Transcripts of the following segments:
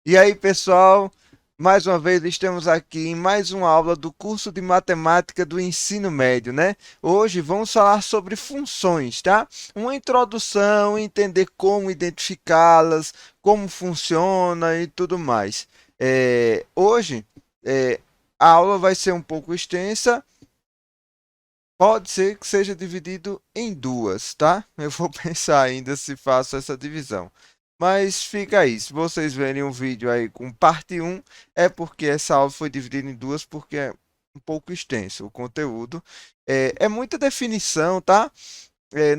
E aí, pessoal, mais uma vez estamos aqui em mais uma aula do curso de matemática do ensino médio, né? Hoje vamos falar sobre funções, tá? Uma introdução, entender como identificá-las, como funciona e tudo mais. Hoje, é, a aula vai ser um pouco extensa, pode ser que seja dividido em duas, tá? Eu vou pensar ainda se faço essa divisão. Mas fica aí, se vocês verem um vídeo aí com parte um, é porque essa aula foi dividida em duas, porque é um pouco extenso o conteúdo. É muita definição, tá?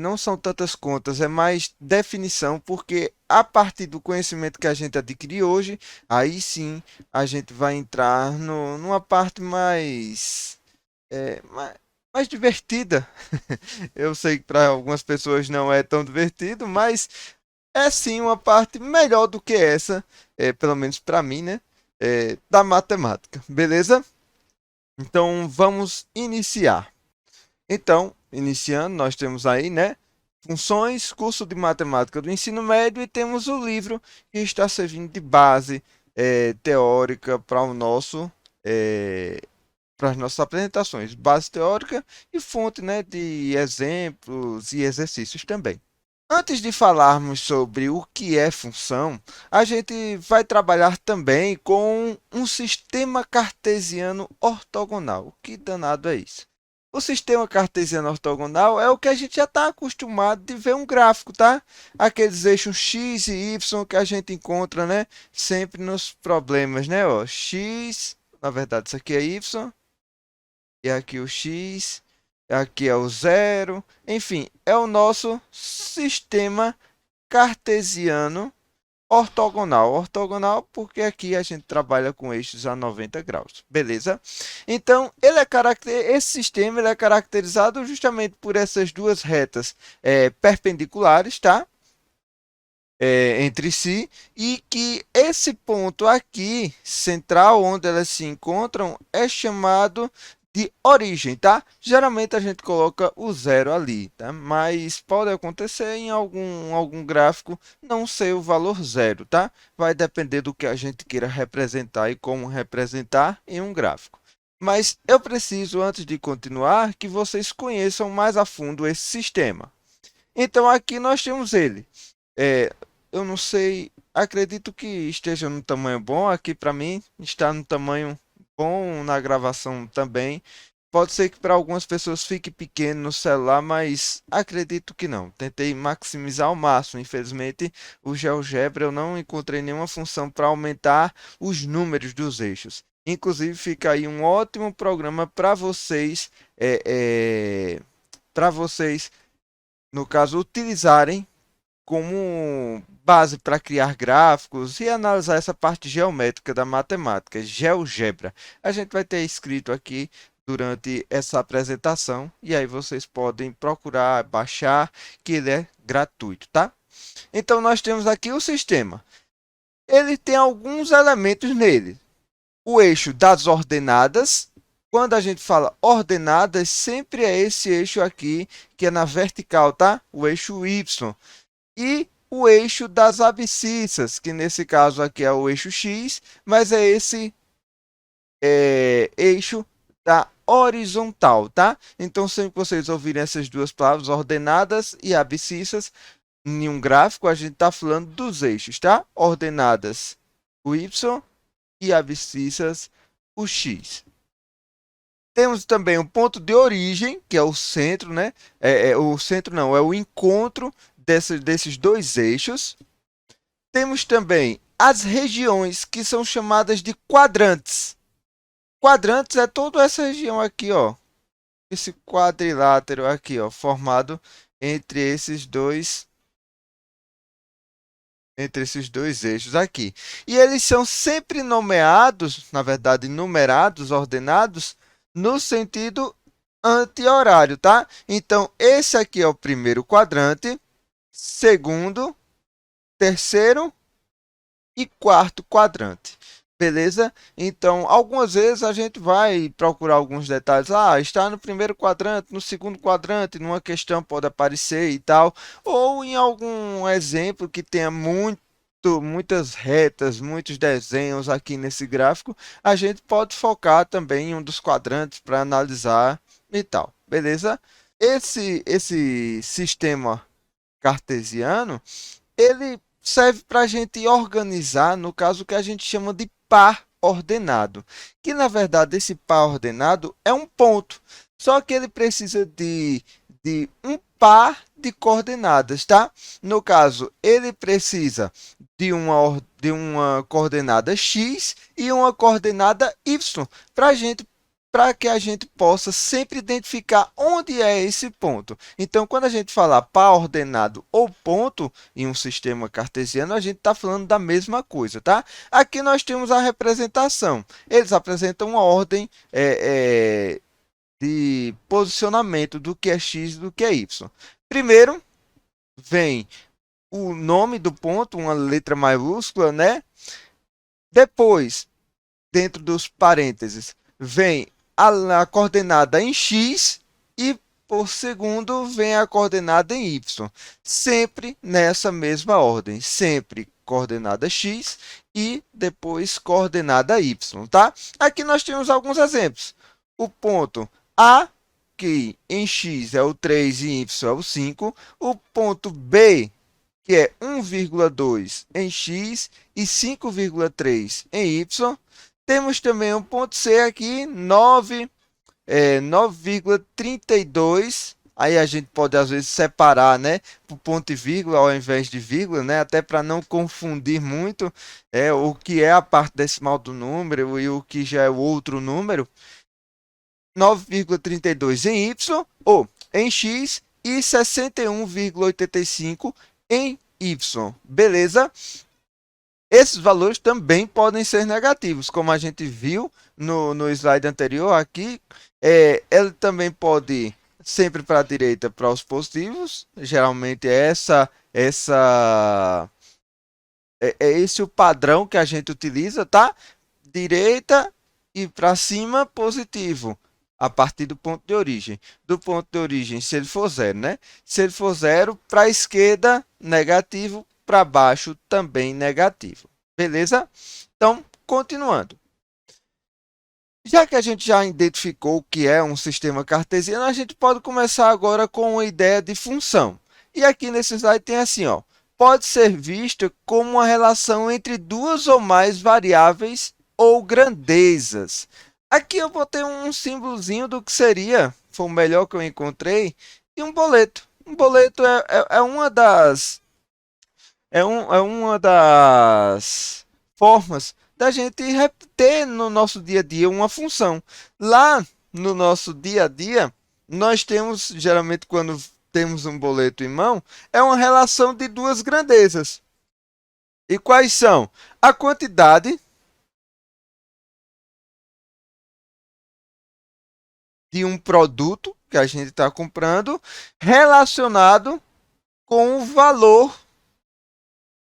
Não são tantas contas, é mais definição, porque a partir do conhecimento que a gente adquire hoje, aí sim a gente vai entrar numa parte mais divertida. Eu sei que para algumas pessoas não é tão divertido, mas é sim uma parte melhor do que essa, pelo menos para mim, né? Da matemática, beleza? Então vamos iniciar. Então, iniciando, nós temos aí, né? Funções, curso de matemática do ensino médio e temos o livro que está servindo de base teórica para o nosso para as nossas apresentações, base teórica e fonte, né, de exemplos e exercícios também. Antes de falarmos sobre o que é função, a gente vai trabalhar também com um sistema cartesiano ortogonal. Que danado é isso? O sistema cartesiano ortogonal é o que a gente já está acostumado de ver um gráfico, tá? Aqueles eixos x e y que a gente encontra, né? Sempre nos problemas, né? Ó, x, na verdade, isso aqui é y, e aqui o x, aqui é o zero, enfim, é o nosso sistema cartesiano ortogonal. Ortogonal porque aqui a gente trabalha com eixos a 90 graus, beleza? Então, esse sistema ele é caracterizado justamente por essas duas retas perpendiculares, tá? Entre si, e que esse ponto aqui, central, onde elas se encontram, é chamado de origem, tá? Geralmente a gente coloca o zero ali, tá? Mas pode acontecer em algum gráfico não ser o valor zero, tá? Vai depender do que a gente queira representar e como representar em um gráfico. Mas eu preciso, antes de continuar, que vocês conheçam mais a fundo esse sistema. Então aqui nós temos ele. É, eu não sei, acredito que esteja no tamanho bom. Aqui para mim está no tamanho bom na gravação também. Pode ser que para algumas pessoas fique pequeno no celular, mas acredito que não. Tentei maximizar ao máximo. Infelizmente, o GeoGebra eu não encontrei nenhuma função para aumentar os números dos eixos. Inclusive, fica aí um ótimo programa para vocês, no caso, utilizarem como base para criar gráficos e analisar essa parte geométrica da matemática, GeoGebra. A gente vai ter escrito aqui durante essa apresentação e aí vocês podem procurar baixar, que ele é gratuito, tá? Então nós temos aqui o sistema. Ele tem alguns elementos nele. O eixo das ordenadas. Quando a gente fala ordenadas, sempre é esse eixo aqui que é na vertical, tá? O eixo Y e o eixo das abscissas, que nesse caso aqui é o eixo X, mas é esse eixo da horizontal, tá? Então, sempre que vocês ouvirem essas duas palavras, ordenadas e abscissas, em um gráfico, a gente está falando dos eixos, tá? Ordenadas o Y e abscissas o X. Temos também o ponto de origem, que é o centro, né? O centro não, é o encontro desses dois eixos. Temos também as regiões que são chamadas de quadrantes. Quadrantes é toda essa região aqui, ó. Esse quadrilátero aqui, ó, formado entre esses dois eixos aqui. E eles são sempre nomeados, na verdade, numerados, ordenados, no sentido anti-horário, tá? Então, esse aqui é o primeiro quadrante, segundo, terceiro e quarto quadrante. Beleza? Então, algumas vezes a gente vai procurar alguns detalhes. Ah, está no primeiro quadrante, no segundo quadrante, numa questão pode aparecer e tal. Ou em algum exemplo que tenha muito muitas retas, muitos desenhos aqui nesse gráfico, a gente pode focar também em um dos quadrantes para analisar e tal, beleza? Esse sistema cartesiano, ele serve para a gente organizar, no caso que a gente chama de par ordenado, que na verdade esse par ordenado é um ponto, só que ele precisa de um par de coordenadas, tá? No caso, ele precisa de uma coordenada x e uma coordenada y para que a gente possa sempre identificar onde é esse ponto. Então, quando a gente falar par ordenado ou ponto em um sistema cartesiano, a gente está falando da mesma coisa, tá? Aqui nós temos a representação. Eles apresentam uma ordem de posicionamento do que é x e do que é y. Primeiro, vem o nome do ponto, uma letra maiúscula, né? Depois, dentro dos parênteses, vem a coordenada em x e por segundo vem a coordenada em y. Sempre nessa mesma ordem, sempre coordenada x e depois coordenada y, tá? Aqui nós temos alguns exemplos. O ponto A, que em x é o 3 e em y é o 5. O ponto B, que é 1,2 em x e 5,3 em y. Temos também um ponto C aqui, 9,32. Aí a gente pode, às vezes, separar, né, por ponto e vírgula ao invés de vírgula, né, até para não confundir muito o que é a parte decimal do número e o que já é o outro número. 9,32 em y ou em x e 61,85 em y. Beleza? Esses valores também podem ser negativos, como a gente viu no slide anterior aqui. Ele também pode ir sempre para a direita para os positivos. Geralmente é esse o padrão que a gente utiliza, tá? Direita e para cima, positivo, a partir do ponto de origem. Do ponto de origem, se ele for zero, né? Se ele for zero, para a esquerda, negativo, para baixo, também negativo. Beleza? Então, continuando. Já que a gente já identificou o que é um sistema cartesiano, a gente pode começar agora com a ideia de função. E aqui nesse slide tem assim, ó, pode ser vista como uma relação entre duas ou mais variáveis ou grandezas. Aqui eu botei um símbolozinho do que seria, foi o melhor que eu encontrei, e um boleto. Um boleto é uma é uma das formas da gente ter no nosso dia a dia uma função. Lá no nosso dia a dia, nós temos, geralmente, quando temos um boleto em mão, é uma relação de duas grandezas. E quais são? A quantidade de um produto que a gente está comprando relacionado com o valor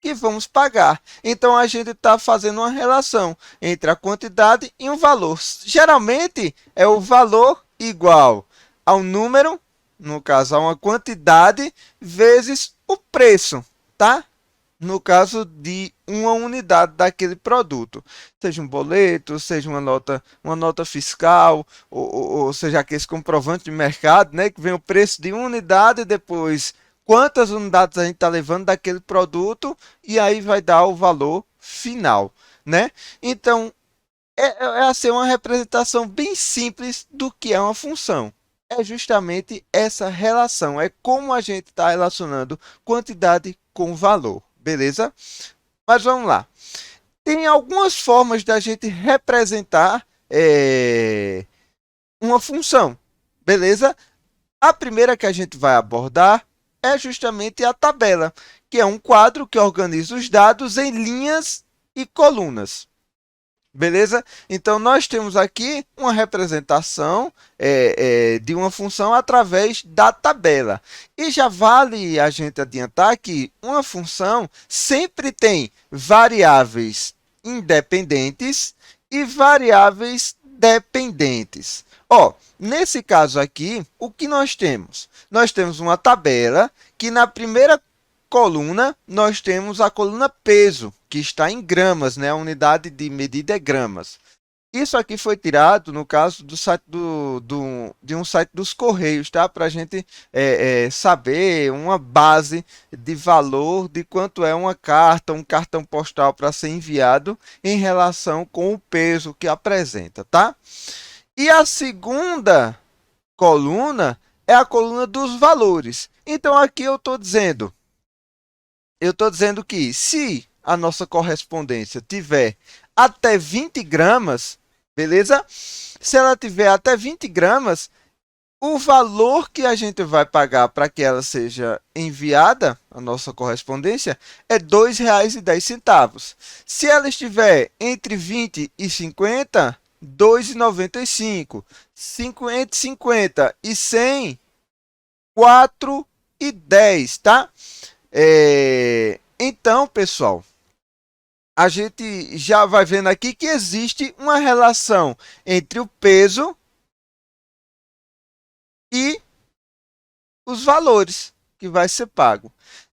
que vamos pagar. Então, a gente está fazendo uma relação entre a quantidade e o valor. Geralmente, é o valor igual ao número, no caso, a uma quantidade, vezes o preço, tá? No caso de uma unidade daquele produto, seja um boleto, seja uma nota fiscal, ou seja, aqueles comprovantes de mercado, né, que vem o preço de uma unidade e depois quantas unidades a gente está levando daquele produto e aí vai dar o valor final, né? Então, é assim, uma representação bem simples do que é uma função. É justamente essa relação, é como a gente está relacionando quantidade com valor, beleza? Mas vamos lá. Tem algumas formas da gente representar uma função, beleza? A primeira que a gente vai abordar é justamente a tabela, que é um quadro que organiza os dados em linhas e colunas. Beleza? Então, nós temos aqui uma representação de uma função através da tabela. E já vale a gente adiantar que uma função sempre tem variáveis independentes e variáveis dependentes. Ó, nesse caso aqui, o que nós temos? Nós temos uma tabela que na primeira coluna, nós temos a coluna peso, que está em gramas, né? A unidade de medida é gramas. Isso aqui foi tirado, no caso, do site de um site dos Correios, tá? Para a gente saber uma base de valor de quanto é uma carta, um cartão postal para ser enviado em relação com o peso que apresenta, tá? E a segunda coluna é a coluna dos valores. Então, aqui eu estou dizendo que se a nossa correspondência tiver até 20 gramas, beleza? Se ela tiver até 20 gramas, o valor que a gente vai pagar para que ela seja enviada, a nossa correspondência, é R$ 2,10. Se ela estiver entre 20 e 50, R$ 2,95. Entre 50 e 100, R$ 4,10, tá? Então, pessoal, a gente já vai vendo aqui que existe uma relação entre o peso e os valores que vai ser pago.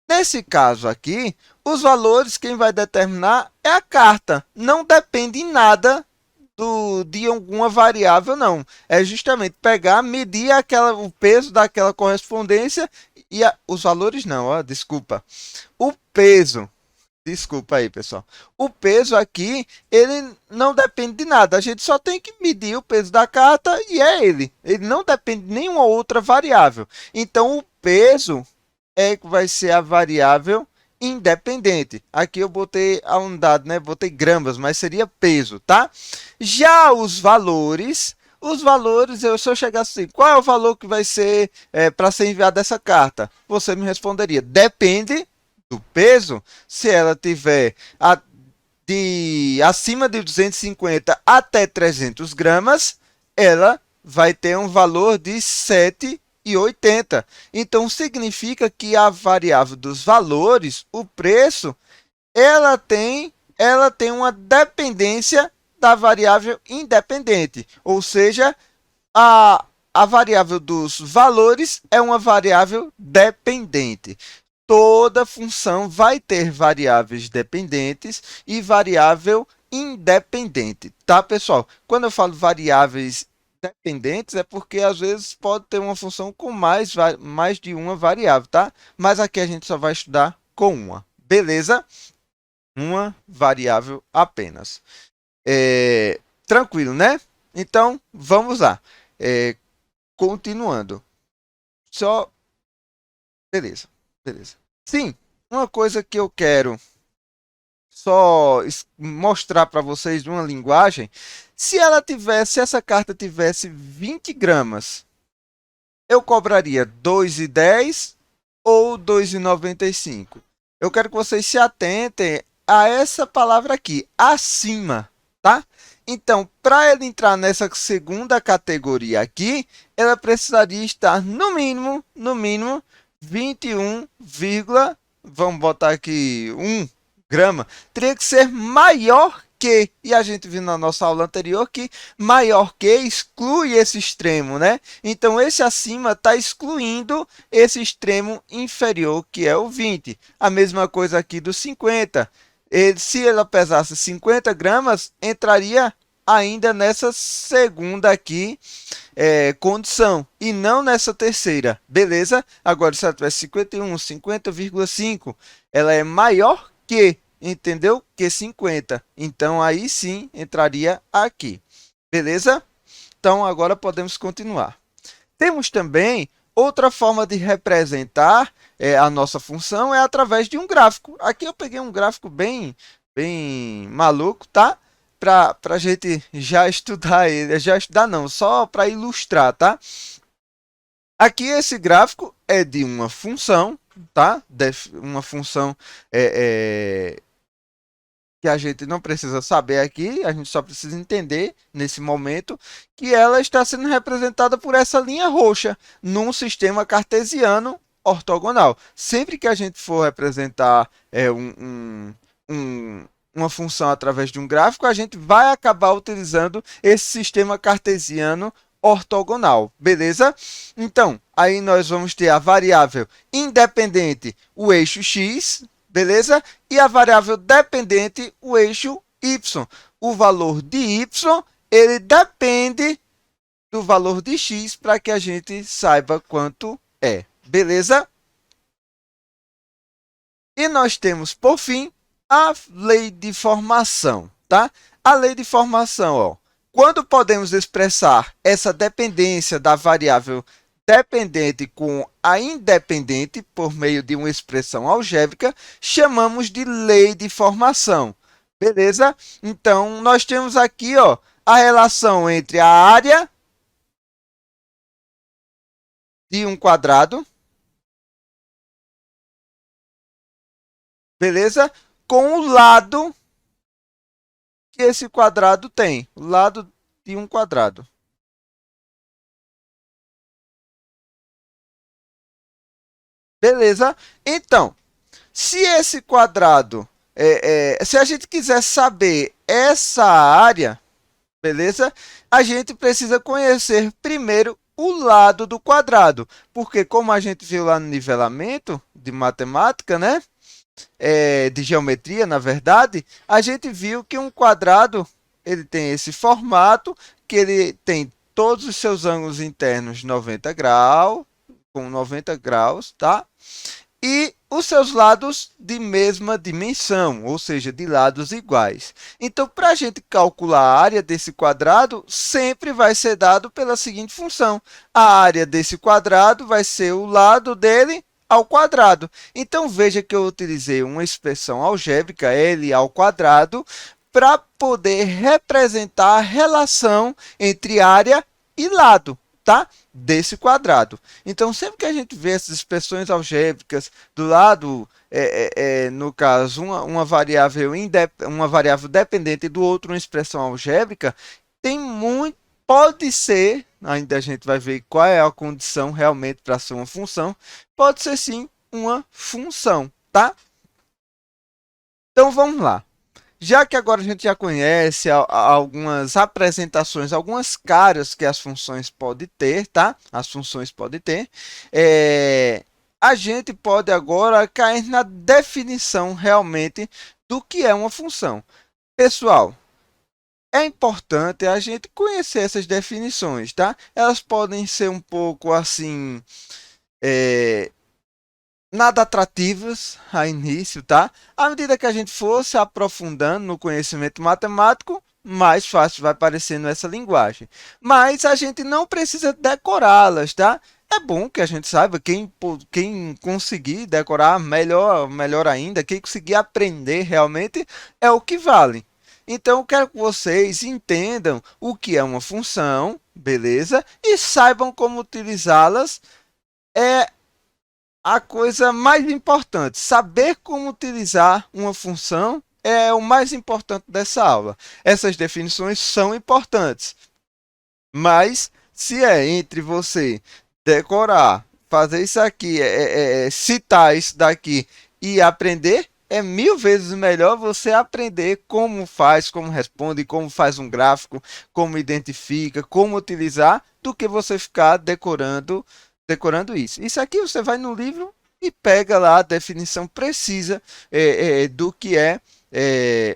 Nesse caso aqui, os valores quem vai determinar é a carta. Não depende em nada de alguma variável, não. É justamente pegar, medir o peso daquela correspondência e os valores não, ó, desculpa. O peso. Desculpa aí, pessoal. O peso aqui, ele não depende de nada. A gente só tem que medir o peso da carta e é ele. Ele não depende de nenhuma outra variável. Então, o peso vai ser a variável independente. Aqui eu botei a unidade, né? Botei gramas, mas seria peso, tá? Já os valores, se eu chegasse assim, qual é o valor que vai ser para ser enviado essa carta? Você me responderia, depende do peso. Se ela tiver acima de 250 até 300 gramas, ela vai ter um valor de 7,80. Então, significa que a variável dos valores, o preço, ela tem uma dependência da variável independente, ou seja, a variável dos valores é uma variável dependente. Toda função vai ter variáveis dependentes e variável independente, tá, pessoal? Quando eu falo variáveis dependentes, é porque às vezes pode ter uma função com mais de uma variável, tá? Mas aqui a gente só vai estudar com uma, beleza? Uma variável apenas. Tranquilo, né? Então, vamos lá. Continuando. Só. Beleza, beleza. Sim, uma coisa que eu quero só mostrar para vocês de uma linguagem, se essa carta tivesse 20 gramas, eu cobraria 2,10 ou 2,95. Eu quero que vocês se atentem a essa palavra aqui, acima, tá? Então, para ele entrar nessa segunda categoria aqui, ela precisaria estar no mínimo 21, vamos botar aqui 1 grama, teria que ser maior que, e a gente viu na nossa aula anterior que maior que exclui esse extremo, né? Então, esse acima está excluindo esse extremo inferior, que é o 20. A mesma coisa aqui do 50. Se ela pesasse 50 gramas, entraria ainda nessa segunda aqui condição e não nessa terceira, beleza? Agora, se ela tivesse 51, 50,5, ela é maior que, entendeu? Que 50. Então, aí sim entraria aqui, beleza? Então, agora podemos continuar. Temos também outra forma de representar a nossa função é através de um gráfico. Aqui eu peguei um gráfico bem maluco, tá? Para a gente já estudar ele, já estudar não, só para ilustrar, tá? Aqui esse gráfico é de uma função, tá? Uma função que a gente não precisa saber aqui, a gente só precisa entender nesse momento que ela está sendo representada por essa linha roxa num sistema cartesiano ortogonal. Sempre que a gente for representar uma função através de um gráfico, a gente vai acabar utilizando esse sistema cartesiano ortogonal, beleza? Então, aí nós vamos ter a variável independente, o eixo x, beleza? E a variável dependente, o eixo y. O valor de y, ele depende do valor de x para que a gente saiba quanto é, beleza? E nós temos, por fim, a lei de formação, tá? A lei de formação, ó, quando podemos expressar essa dependência da variável dependente com a independente por meio de uma expressão algébrica, chamamos de lei de formação, beleza? Então, nós temos aqui, ó, a relação entre a área de um quadrado, beleza? Com o lado que esse quadrado tem, o lado de um quadrado. Beleza? Então, se esse quadrado, se a gente quiser saber essa área, beleza? A gente precisa conhecer primeiro o lado do quadrado, porque como a gente viu lá no nivelamento de matemática, né? De geometria, na verdade, a gente viu que um quadrado ele tem esse formato, que ele tem todos os seus ângulos internos 90 graus, com 90 graus, tá? E os seus lados de mesma dimensão, ou seja, de lados iguais. Então, para a gente calcular a área desse quadrado, sempre vai ser dado pela seguinte função. A área desse quadrado vai ser o lado dele ao quadrado. Então, veja que eu utilizei uma expressão algébrica, L ao quadrado, para poder representar a relação entre área e lado, tá? Desse quadrado. Então, sempre que a gente vê essas expressões algébricas do lado, no caso, uma variável dependente do outro, uma expressão algébrica, tem muito, pode ser, ainda a gente vai ver qual é a condição realmente para ser uma função, pode ser sim uma função, tá? Então, vamos lá. Já que agora a gente já conhece algumas apresentações, algumas caras que as funções podem ter, tá? As funções podem ter. A gente pode agora cair na definição realmente do que é uma função. Pessoal, é importante a gente conhecer essas definições, tá? Elas podem ser um pouco assim, nada atrativas a início, tá? À medida que a gente for se aprofundando no conhecimento matemático, mais fácil vai parecendo essa linguagem. Mas a gente não precisa decorá-las, tá? É bom que a gente saiba, quem conseguir decorar, melhor ainda, quem conseguir aprender realmente é o que vale. Então, eu quero que vocês entendam o que é uma função, beleza? E saibam como utilizá-las. É a coisa mais importante. Saber como utilizar uma função é o mais importante dessa aula. Essas definições são importantes, mas se é entre você decorar, fazer isso aqui, citar isso daqui e aprender, é mil vezes melhor você aprender como faz, como responde, como faz um gráfico, como identifica, como utilizar, do que você ficar decorando isso. Isso aqui você vai no livro e pega lá a definição precisa do que é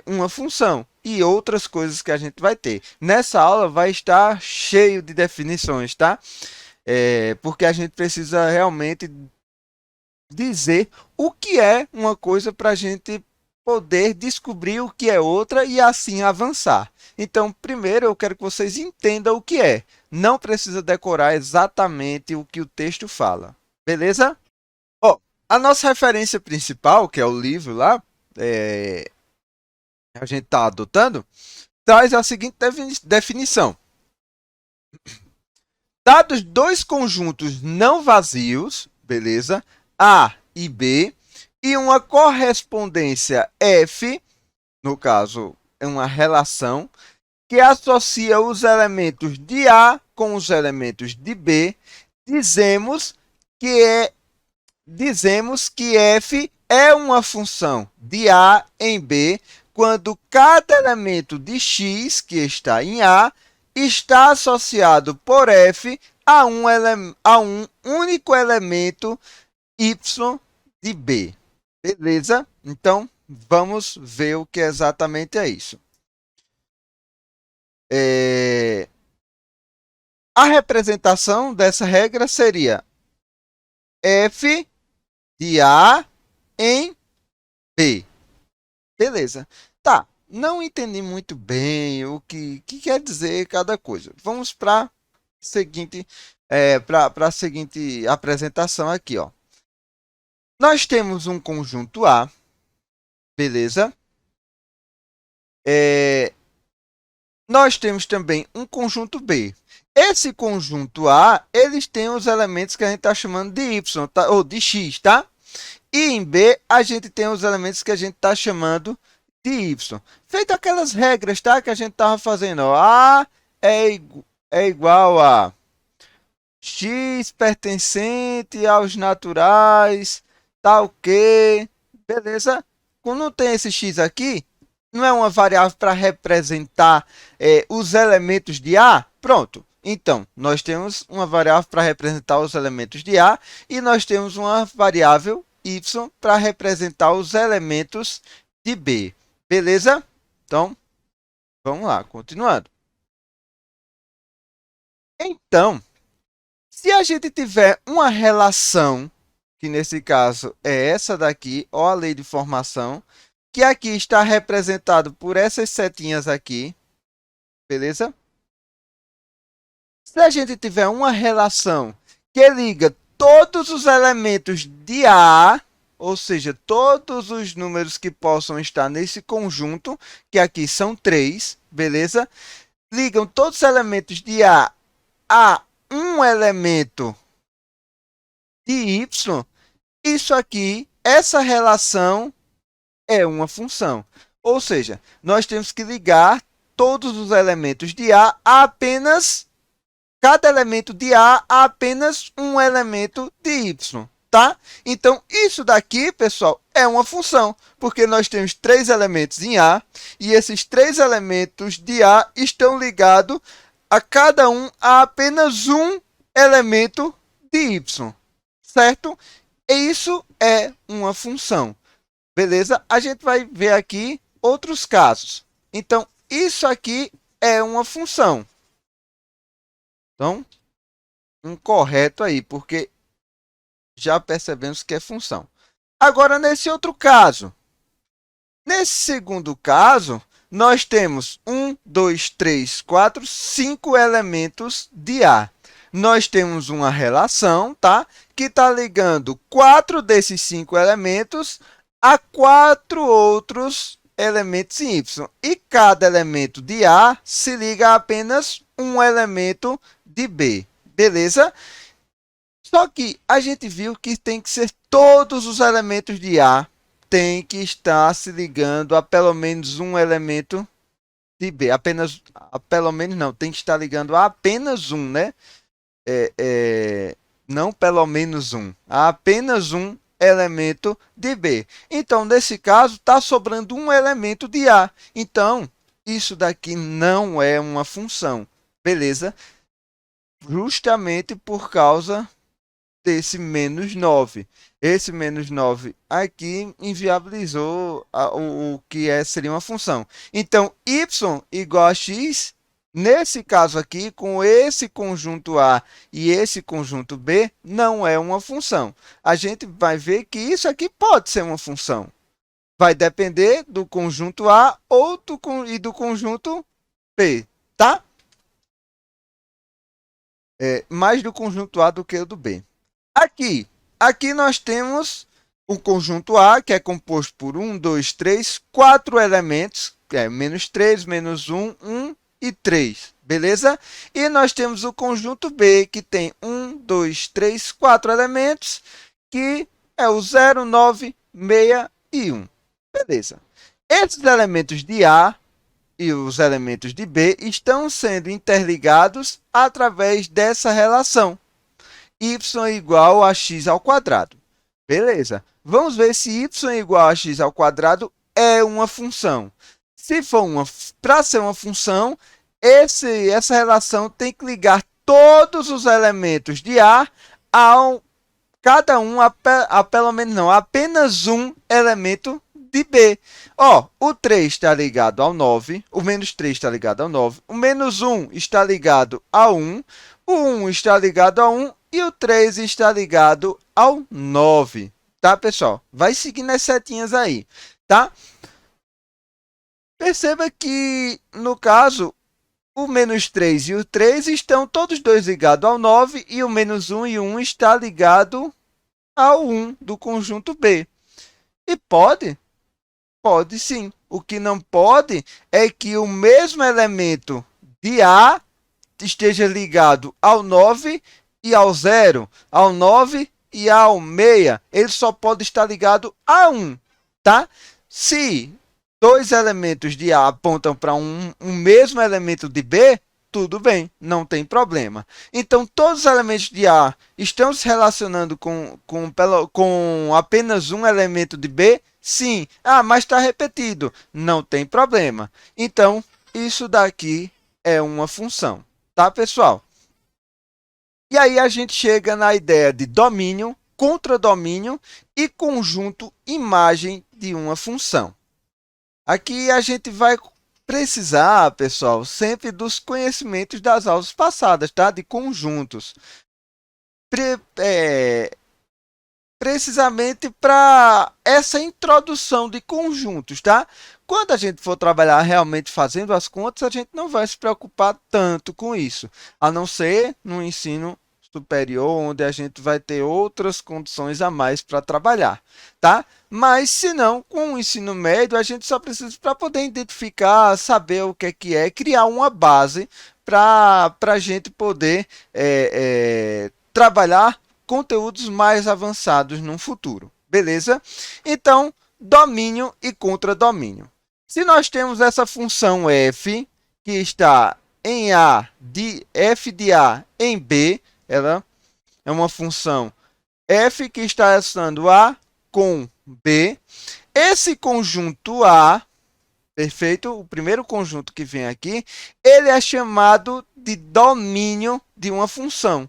uma função e outras coisas que a gente vai ter. Nessa aula vai estar cheio de definições, tá? Porque a gente precisa realmente dizer o que é uma coisa para a gente poder descobrir o que é outra e assim avançar. Então, primeiro eu quero que vocês entendam o que é. Não precisa decorar exatamente o que o texto fala. Beleza? Ó, a nossa referência principal, que é o livro lá, a gente está adotando, traz a seguinte definição. Dados dois conjuntos não vazios, beleza? A e B, e uma correspondência F, no caso, é uma relação, que associa os elementos de A com os elementos de B, dizemos que f é uma função de A em B quando cada elemento de x que está em A está associado por f a um único elemento y de b. Beleza? Então, vamos ver o que exatamente é isso. A representação dessa regra seria f de A em B. Beleza. Tá, não entendi muito bem o que quer dizer cada coisa. Vamos para seguinte, a seguinte apresentação aqui, ó. Nós temos um conjunto A, beleza? Nós temos também um conjunto B. Esse conjunto A, eles têm os elementos que a gente está chamando de Y, tá? Ou de X, tá? E em B, a gente tem os elementos que a gente está chamando de Y. Feito aquelas regras, tá? Que a gente estava fazendo. Ó. A é igual a X pertencente aos naturais, tal que... Beleza? Quando não tem esse X aqui, não é uma variável para representar os elementos de A? Pronto. Então, nós temos uma variável para representar os elementos de A e nós temos uma variável y para representar os elementos de B. Beleza? Então, vamos lá, continuando. Então, se a gente tiver uma relação, que nesse caso é essa daqui, ó, a lei de formação, que aqui está representado por essas setinhas aqui, beleza? Se a gente tiver uma relação que liga todos os elementos de A, ou seja, todos os números que possam estar nesse conjunto, que aqui são 3, beleza? Ligam todos os elementos de A um elemento de Y, isso aqui, essa relação é uma função. Ou seja, nós temos que ligar todos os elementos de A apenas... Cada elemento de A há apenas um elemento de Y, tá? Então, isso daqui, pessoal, é uma função, porque nós temos 3 elementos em A, e esses 3 elementos de A estão ligados a cada um a apenas um elemento de Y, certo? E isso é uma função, beleza? A gente vai ver aqui outros casos. Então, isso aqui é uma função. Então, um correto aí, porque já percebemos que é função. Agora, nesse outro caso, nesse segundo caso, nós temos 1, 2, 3, 4, 5 elementos de A. Nós temos uma relação, tá? Que está ligando 4 desses 5 elementos a 4 outros elementos em Y. E cada elemento de A se liga a apenas um elemento de B, beleza? Só que a gente viu que tem que ser todos os elementos de A tem que estar se ligando a pelo menos um elemento de B. Pelo menos não, tem que estar ligando a apenas um, né? Não pelo menos um, a apenas um elemento de B. Então, nesse caso, está sobrando um elemento de A. Então, isso daqui não é uma função, beleza? Justamente por causa desse menos 9. Esse menos 9 aqui inviabilizou o que seria uma função. Então, y igual a x, nesse caso aqui, com esse conjunto A e esse conjunto B, não é uma função. A gente vai ver que isso aqui pode ser uma função. Vai depender do conjunto A ou do conjunto B, tá? Mais do conjunto A do que o do B. Aqui nós temos o conjunto A, que é composto por 1, 2, 3, 4 elementos, que é menos 3, menos 1, 1 e 3, beleza? E nós temos o conjunto B, que tem 1, 2, 3, 4 elementos, que é o 0, 9, 6 e 1, beleza? Esses elementos de A e os elementos de B estão sendo interligados através dessa relação y igual a x ao quadrado. Beleza. Vamos ver se y igual a x ao quadrado é uma função. Se for para ser uma função, Essa relação tem que ligar todos os elementos de A a cada um a pelo menos não, apenas um elemento de B. Ó, o 3 está ligado ao 9, o menos 3 está ligado ao 9, o menos 1 está ligado ao 1, o 1 está ligado ao 1 e o 3 está ligado ao 9. Tá, pessoal? Vai seguindo as setinhas aí, tá? Perceba que, no caso, o menos 3 e o 3 estão todos dois ligados ao 9 e o menos 1 e o 1 está ligado ao 1 do conjunto B. E pode? Pode sim. O que não pode é que o mesmo elemento de A esteja ligado ao 9 e ao 0, ao 9 e ao 6. Ele só pode estar ligado a 1, tá? Se dois elementos de A apontam para um mesmo elemento de B, tudo bem, não tem problema. Então, todos os elementos de A estão se relacionando com apenas um elemento de B? Sim. Ah, mas está repetido. Não tem problema. Então, isso daqui é uma função. Tá, pessoal? E aí a gente chega na ideia de domínio, contradomínio e conjunto imagem de uma função. Aqui a gente vai precisar, pessoal, sempre dos conhecimentos das aulas passadas, tá? De conjuntos. Precisamente para essa introdução de conjuntos, tá? Quando a gente for trabalhar realmente fazendo as contas, a gente não vai se preocupar tanto com isso, a não ser no ensino superior, onde a gente vai ter outras condições a mais para trabalhar, tá? Mas, se não, com o ensino médio, a gente só precisa para poder identificar, saber o que é, criar uma base para a gente poder trabalhar conteúdos mais avançados no futuro, beleza? Então, domínio e contradomínio. Se nós temos essa função f, que está em A, de f de A em B, ela é uma função f que está relacionando A com B. Esse conjunto A, perfeito? O primeiro conjunto que vem aqui, ele é chamado de domínio de uma função.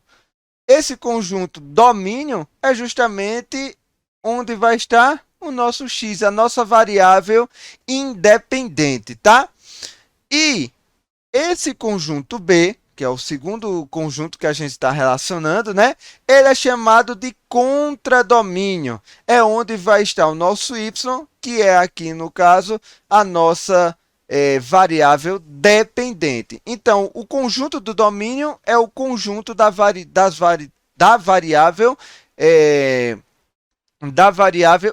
Esse conjunto domínio é justamente onde vai estar o nosso x, a nossa variável independente, tá? E esse conjunto B, que é o segundo conjunto que a gente está relacionando, né? Ele é chamado de contradomínio. É onde vai estar o nosso y, que é aqui, no caso, a nossa variável dependente. Então, o conjunto do domínio é o conjunto da variável da variável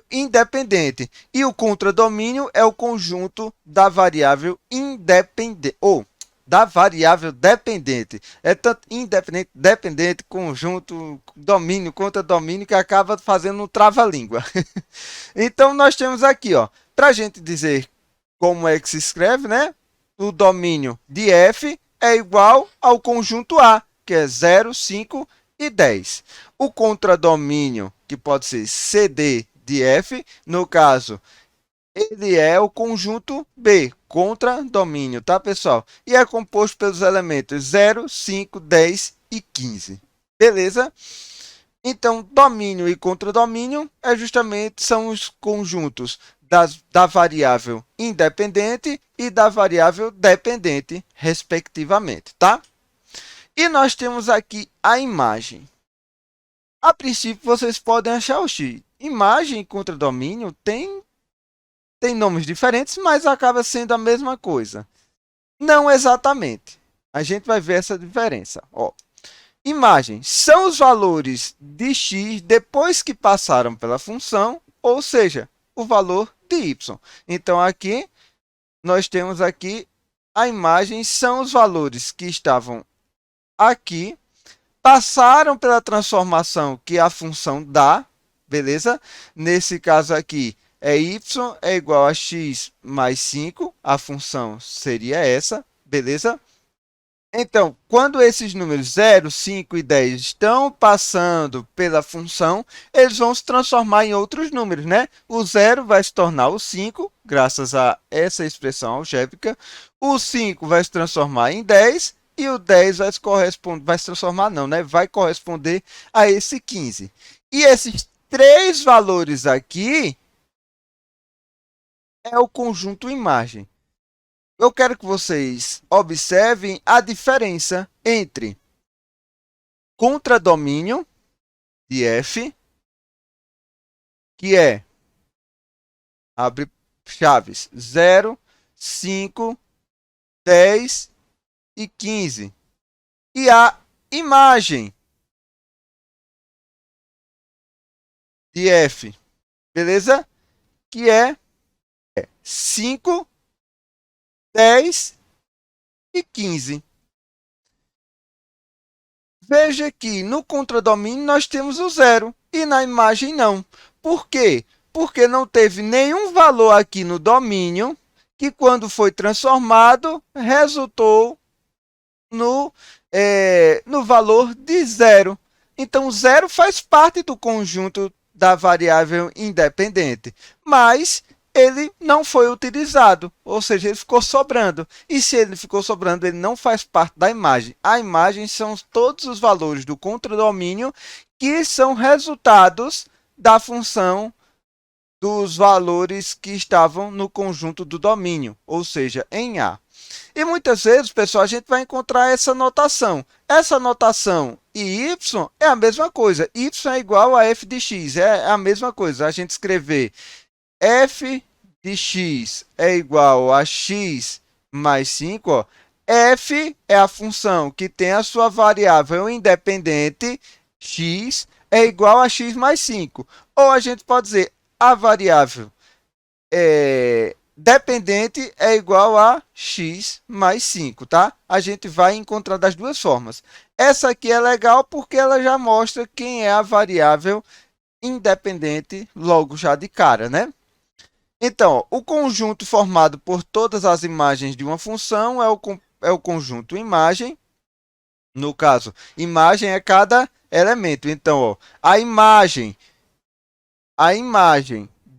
independente. E o contradomínio é o conjunto da variável independente, ou da variável dependente. É tanto independente, dependente, conjunto, domínio, contradomínio, que acaba fazendo um trava-língua. Então, nós temos aqui, ó, para a gente dizer como é que se escreve, né? O domínio de f é igual ao conjunto A, que é 0, 5 e 10. O contradomínio, que pode ser CD de f, no caso, ele é o conjunto B, contradomínio, tá, pessoal? E é composto pelos elementos 0, 5, 10 e 15. Beleza? Então, domínio e contradomínio são os conjuntos da variável independente e da variável dependente, respectivamente, tá? E nós temos aqui a imagem. A princípio, vocês podem achar o X. Imagem e contradomínio tem nomes diferentes, mas acaba sendo a mesma coisa. Não exatamente. A gente vai ver essa diferença. Ó, imagem são os valores de x depois que passaram pela função, ou seja, o valor de y. Então, aqui, nós temos aqui a imagem são os valores que estavam aqui, passaram pela transformação que a função dá, beleza? Nesse caso aqui, y é igual a x mais 5, a função seria essa, beleza? Então, quando esses números 0, 5 e 10 estão passando pela função, eles vão se transformar em outros números, né? O 0 vai se tornar o 5, graças a essa expressão algébrica. O 5 vai se transformar em 10 e o 10 vai se corresponder, vai se transformar não, né? Vai corresponder a esse 15. E esses três valores aqui é o conjunto imagem. Eu quero que vocês observem a diferença entre contradomínio de f, que é, abre chaves, 0, 5, 10 e 15, e a imagem de f, beleza? Que é 5, 10 e 15. Veja que no contradomínio nós temos o 0 e na imagem não. Por quê? Porque não teve nenhum valor aqui no domínio que, quando foi transformado, resultou no valor de 0. Então, 0 faz parte do conjunto da variável independente, mas ele não foi utilizado, ou seja, ele ficou sobrando. E se ele ficou sobrando, ele não faz parte da imagem. A imagem são todos os valores do contradomínio que são resultados da função dos valores que estavam no conjunto do domínio, ou seja, em A. E muitas vezes, pessoal, a gente vai encontrar essa notação. Essa notação e y é a mesma coisa. Y é igual a f de x, é a mesma coisa. A gente escrever f de x é igual a x mais 5, ó. F é a função que tem a sua variável independente, x, é igual a x mais 5. Ou a gente pode dizer a variável dependente é igual a x mais 5, tá? A gente vai encontrar das duas formas. Essa aqui é legal porque ela já mostra quem é a variável independente logo já de cara, né? Então, ó, o conjunto formado por todas as imagens de uma função é o conjunto imagem. No caso, imagem é cada elemento. Então, ó, a imagem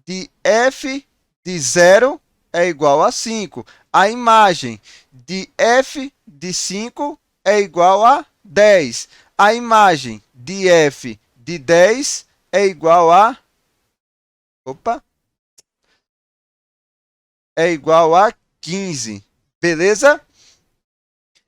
de f de 0 é igual a 5. A imagem de f de 5 é igual a 10. A imagem de f de 10 é igual a... Opa! É igual a 15. Beleza?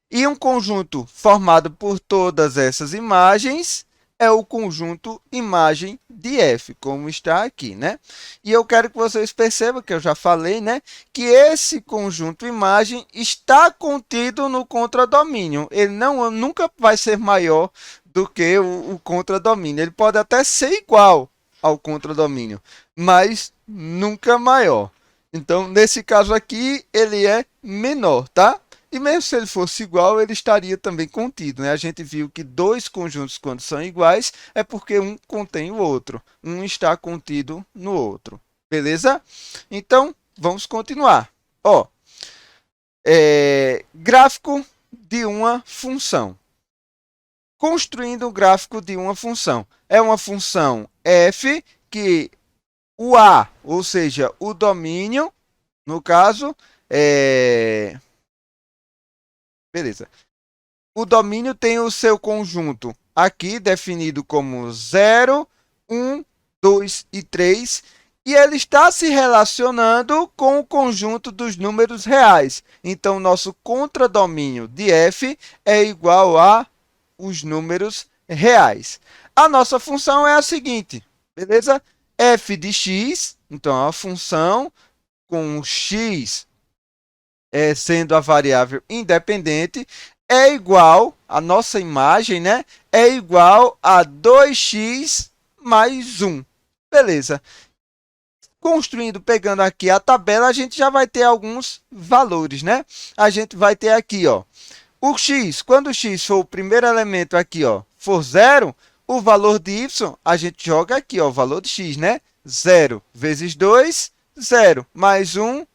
E um conjunto formado por todas essas imagens é o conjunto imagem de f, como está aqui, né? E eu quero que vocês percebam, que eu já falei, né, que esse conjunto imagem está contido no contradomínio. Ele nunca vai ser maior do que o contradomínio. Ele pode até ser igual ao contradomínio, mas nunca maior. Então, nesse caso aqui, ele é menor, tá? E mesmo se ele fosse igual, ele estaria também contido, né? A gente viu que dois conjuntos, quando são iguais, é porque um contém o outro. Um está contido no outro. Beleza? Então, vamos continuar. Ó, gráfico de uma função. Construindo um gráfico de uma função. É uma função f que o A, ou seja, o domínio, no caso, beleza. O domínio tem o seu conjunto aqui definido como 0, 1, 2 e 3, e ele está se relacionando com o conjunto dos números reais. Então, nosso contradomínio de f é igual a os números reais. A nossa função é a seguinte, beleza? F de x, então, a função com x sendo a variável independente, é igual, a nossa imagem, né? É igual a 2x mais 1. Beleza. Construindo, pegando aqui a tabela, a gente já vai ter alguns valores, né? A gente vai ter aqui, ó, o x, quando o x for o primeiro elemento aqui, ó, for 0, o valor de y, a gente joga aqui, ó, o valor de x, né? 0 vezes 2, 0, mais 1,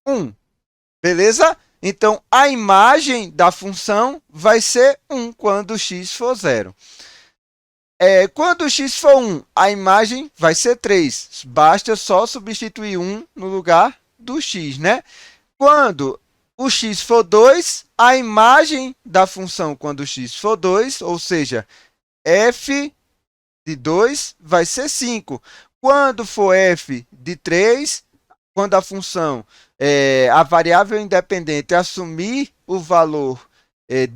1. Beleza? Então, a imagem da função vai ser 1 quando x for 0. Quando x for 1, a imagem vai ser 3. Basta só substituir 1 no lugar do x, né? Quando o x for 2, a imagem da função quando x for 2, ou seja, f de 2 vai ser 5. Quando for f de 3, quando a função, a variável independente assumir o valor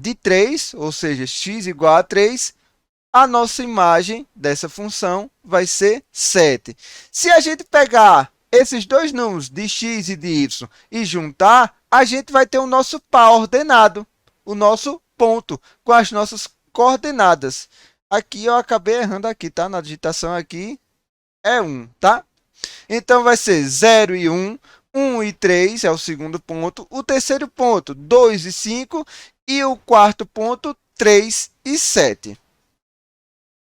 de 3, ou seja, x igual a 3, a nossa imagem dessa função vai ser 7. Se a gente pegar esses dois números de x e de y e juntar, a gente vai ter o nosso par ordenado, o nosso ponto, com as nossas coordenadas. Aqui eu acabei errando aqui, tá? Na digitação aqui é 1, tá? Então, vai ser 0 e 1, 1 e 3 é o segundo ponto, o terceiro ponto, 2 e 5, e o quarto ponto, 3 e 7.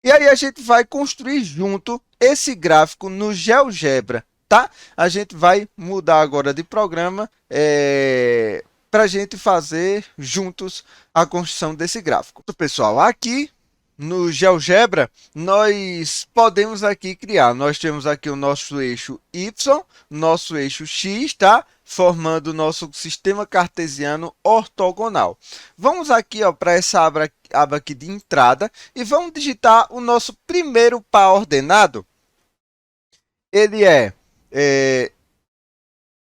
E aí a gente vai construir junto esse gráfico no GeoGebra, tá? A gente vai mudar agora de programa para a gente fazer juntos a construção desse gráfico. Pessoal, aqui no GeoGebra, nós podemos aqui criar, nós temos aqui o nosso eixo Y, nosso eixo X, tá? Formando o nosso sistema cartesiano ortogonal. Vamos aqui para essa aba aqui de entrada e vamos digitar o nosso primeiro par ordenado. Ele é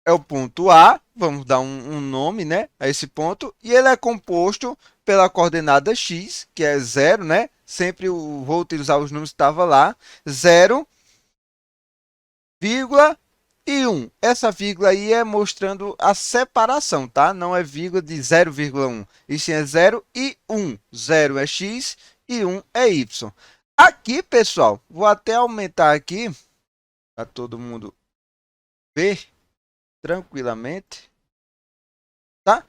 o ponto A, vamos dar um nome, né, a esse ponto, e ele é composto pela coordenada x, que é 0, né? Sempre vou utilizar os números que estavam lá, 0, vírgula e 1. Essa vírgula aí é mostrando a separação, tá? Não é vírgula de 0,1. Isso é 0 e 1. 0 é x e 1 é y. Aqui, pessoal, vou até aumentar aqui para todo mundo ver tranquilamente, tá?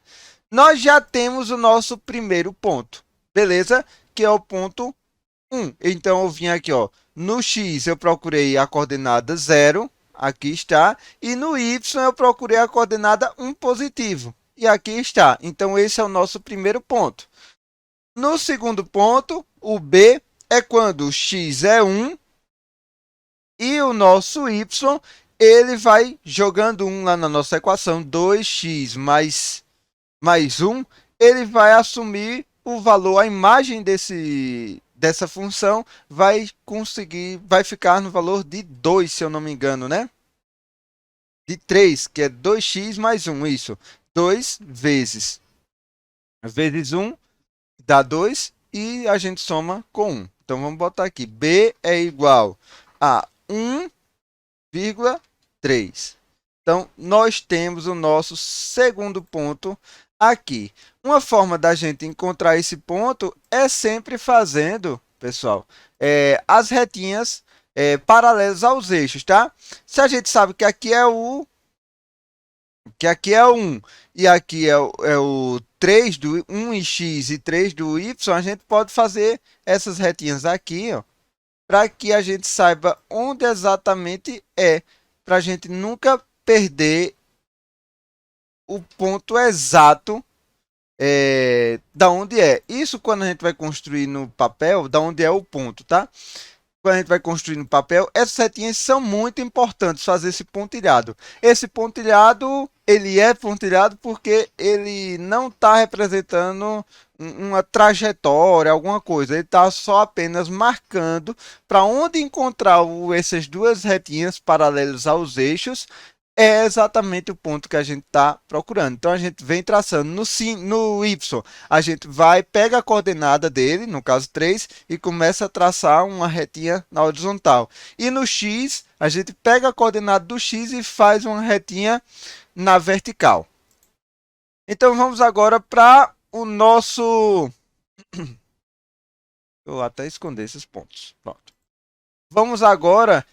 Nós já temos o nosso primeiro ponto, beleza? Que é o ponto 1. Então, eu vim aqui, ó, no x eu procurei a coordenada 0, aqui está, e no y eu procurei a coordenada 1 positivo, e aqui está. Então, esse é o nosso primeiro ponto. No segundo ponto, o b é quando o x é 1 e o nosso y, ele vai jogando 1 lá na nossa equação, 2x mais 1, ele vai assumir o valor, a imagem dessa função vai ficar no valor de 2, se eu não me engano, né? De 3, que é 2x mais 1, isso. 2 vezes 1 dá 2 e a gente soma com 1. Então, vamos botar aqui, b é igual a 1,3. Então, nós temos o nosso segundo ponto aqui. Uma forma da gente encontrar esse ponto é sempre fazendo, pessoal, as retinhas paralelas aos eixos, tá? Se a gente sabe que aqui é o 1 e aqui é o 3 do 1 e x e 3 do y, a gente pode fazer essas retinhas aqui, ó, para que a gente saiba onde exatamente para a gente nunca perder o ponto exato da onde é. Isso quando a gente vai construir no papel, da onde é o ponto, tá? Quando a gente vai construir no papel, essas setinhas são muito importantes, fazer esse pontilhado. Esse pontilhado, ele é pontilhado porque ele não está representando uma trajetória, alguma coisa. Ele está só apenas marcando para onde encontrar essas duas retinhas paralelas aos eixos, é exatamente o ponto que a gente está procurando. Então, a gente vem traçando no y, a gente pega a coordenada dele, no caso 3, e começa a traçar uma retinha na horizontal. E no x, a gente pega a coordenada do x e faz uma retinha na vertical. Então, vamos agora para o nosso... Eu vou até esconder esses pontos. Pronto. Vamos agora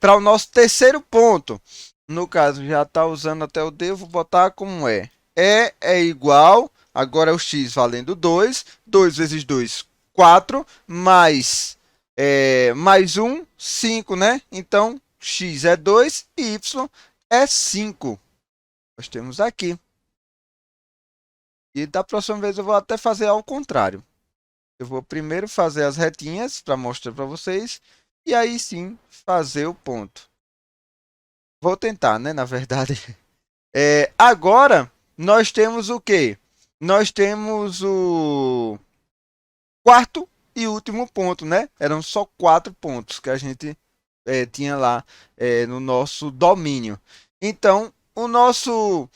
para o nosso terceiro ponto. No caso, já está usando até o D, eu vou botar como é. É igual, agora é o x valendo 2. 2 vezes 2, 4. Mais 1, 5, né? Então, x é 2 e y é 5. Nós temos aqui. E da próxima vez eu vou até fazer ao contrário. Eu vou primeiro fazer as retinhas para mostrar para vocês. E aí sim fazer o ponto. Vou tentar, né? Na verdade. Agora nós temos o quê? Nós temos o quarto e último ponto, né? Eram só 4 pontos que a gente tinha lá no nosso domínio. Então, o nosso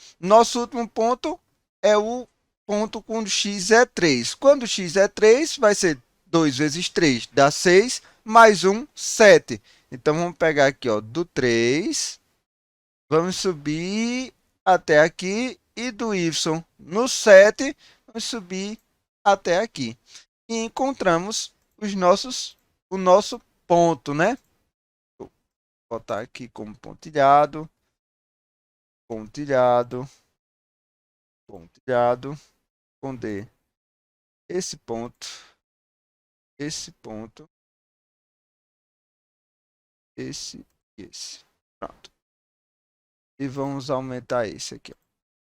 último ponto é o ponto quando x é 3. Quando x é 3, vai ser 2 vezes 3 dá 6, mais 1, 7. Então, vamos pegar aqui, ó, do 3, vamos subir até aqui, e do y no 7, vamos subir até aqui. E encontramos o nosso ponto, né? Vou botar aqui como pontilhado, pontilhado, pontilhado, esconder esse ponto, esse ponto, esse e esse. Pronto. E vamos aumentar esse aqui.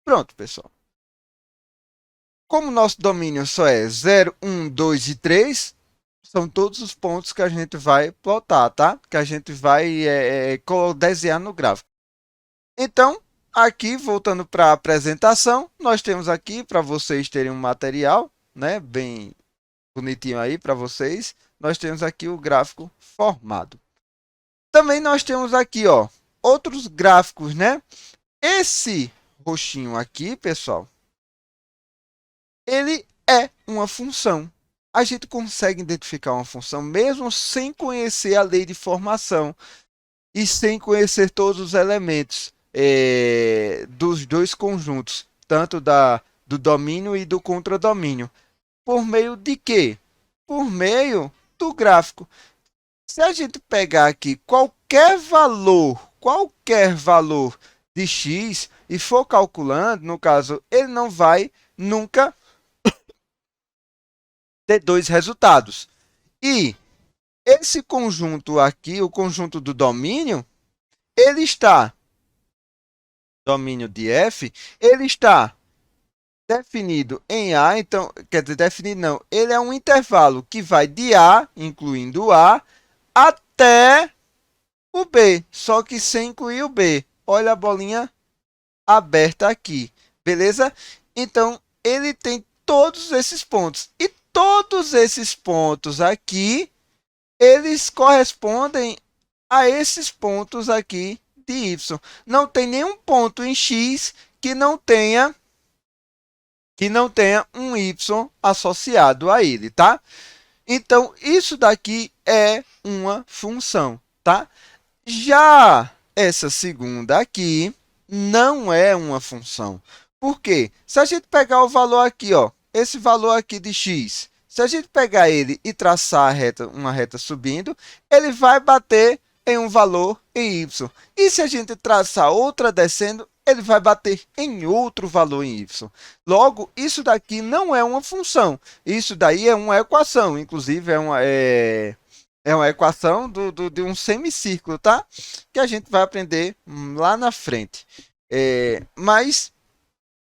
Pronto, pessoal. Como o nosso domínio só é 0, 1, 2 e 3, são todos os pontos que a gente vai plotar, tá? Que a gente vai desenhar no gráfico. Então, aqui, voltando para a apresentação, nós temos aqui, para vocês terem um material, né, bem bonitinho aí para vocês, nós temos aqui o gráfico formado. Também nós temos aqui, ó, outros gráficos, né? Esse roxinho aqui, pessoal, ele é uma função. A gente consegue identificar uma função mesmo sem conhecer a lei de formação e sem conhecer todos os elementos dos dois conjuntos, tanto do domínio e do contradomínio. Por meio de quê? Por meio do gráfico. Se a gente pegar aqui qualquer valor de x e for calculando, no caso, ele não vai nunca ter dois resultados. E esse conjunto aqui, o conjunto do domínio, ele está, domínio de f, ele está definido em A, então, quer dizer, definido não, ele é um intervalo que vai de A, incluindo o A, até o B, só que sem incluir o B. Olha a bolinha aberta aqui, beleza? Então, ele tem todos esses pontos. E todos esses pontos aqui, eles correspondem a esses pontos aqui de y. Não tem nenhum ponto em x que não tenha um y associado a ele, tá? Então, isso daqui é uma função, tá? Já essa segunda aqui não é uma função. Por quê? Se a gente pegar o valor aqui, ó, esse valor aqui de x, se a gente pegar ele e traçar uma reta subindo, ele vai bater em um valor em y. E se a gente traçar outra descendo, ele vai bater em outro valor em y. Logo, isso daqui não é uma função. Isso daí é uma equação. Inclusive, é uma equação de um semicírculo, tá? Que a gente vai aprender lá na frente. Mas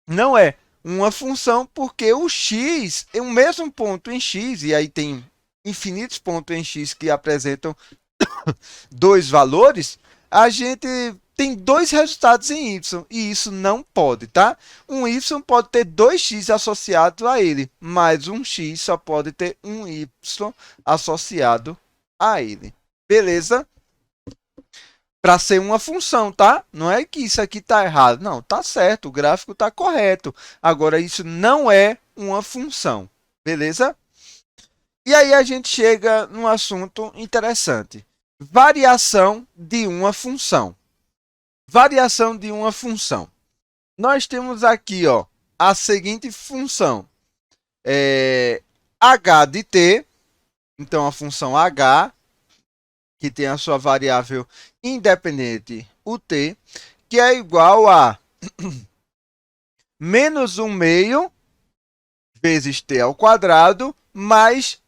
não é uma função porque o x é o mesmo ponto em x, e aí tem infinitos pontos em x que apresentam dois valores, a gente tem dois resultados em y, e isso não pode, tá? Um y pode ter 2x associado a ele, mas um x só pode ter um y associado a ele. Beleza? Para ser uma função, tá? Não é que isso aqui está errado. Não, tá certo, o gráfico está correto. Agora, isso não é uma função. Beleza? E aí a gente chega num assunto interessante. Variação de uma função. Variação de uma função. Nós temos aqui, ó, a seguinte função. H de t. Então, a função h, que tem a sua variável independente, o t, que é igual a menos 1 meio vezes t ao quadrado mais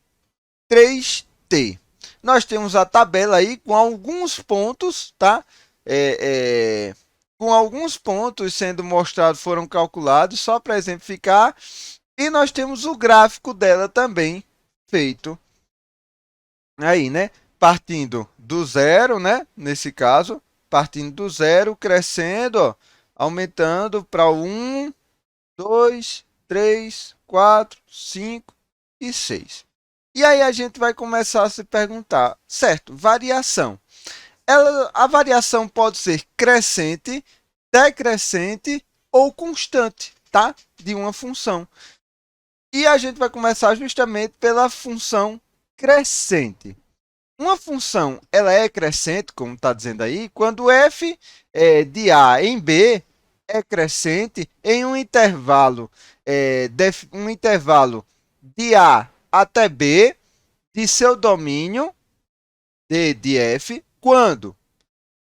3t. Nós temos a tabela aí com alguns pontos, tá? com alguns pontos sendo mostrados, foram calculados, só para exemplificar. E nós temos o gráfico dela também feito aí, né? Partindo do zero, né? Nesse caso, partindo do zero, crescendo, ó, aumentando para 1, 2, 3, 4, 5 e 6. E aí a gente vai começar a se perguntar, certo, variação. A variação pode ser crescente, decrescente ou constante, tá? De uma função. E a gente vai começar justamente pela função crescente. Uma função ela é crescente, como está dizendo aí, quando f de A em B é crescente em um intervalo de A até B de seu domínio de f, quando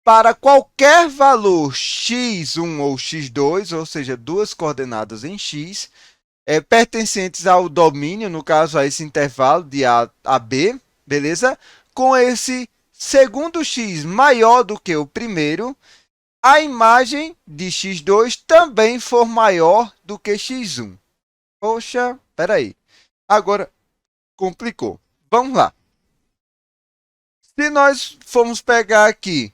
para qualquer valor x1 ou x2, ou seja, duas coordenadas em x, pertencentes ao domínio, no caso a esse intervalo de A a B, beleza? Com esse segundo x maior do que o primeiro, a imagem de x2 também for maior do que x1. Poxa, peraí. Agora complicou. Vamos lá. Se nós formos pegar aqui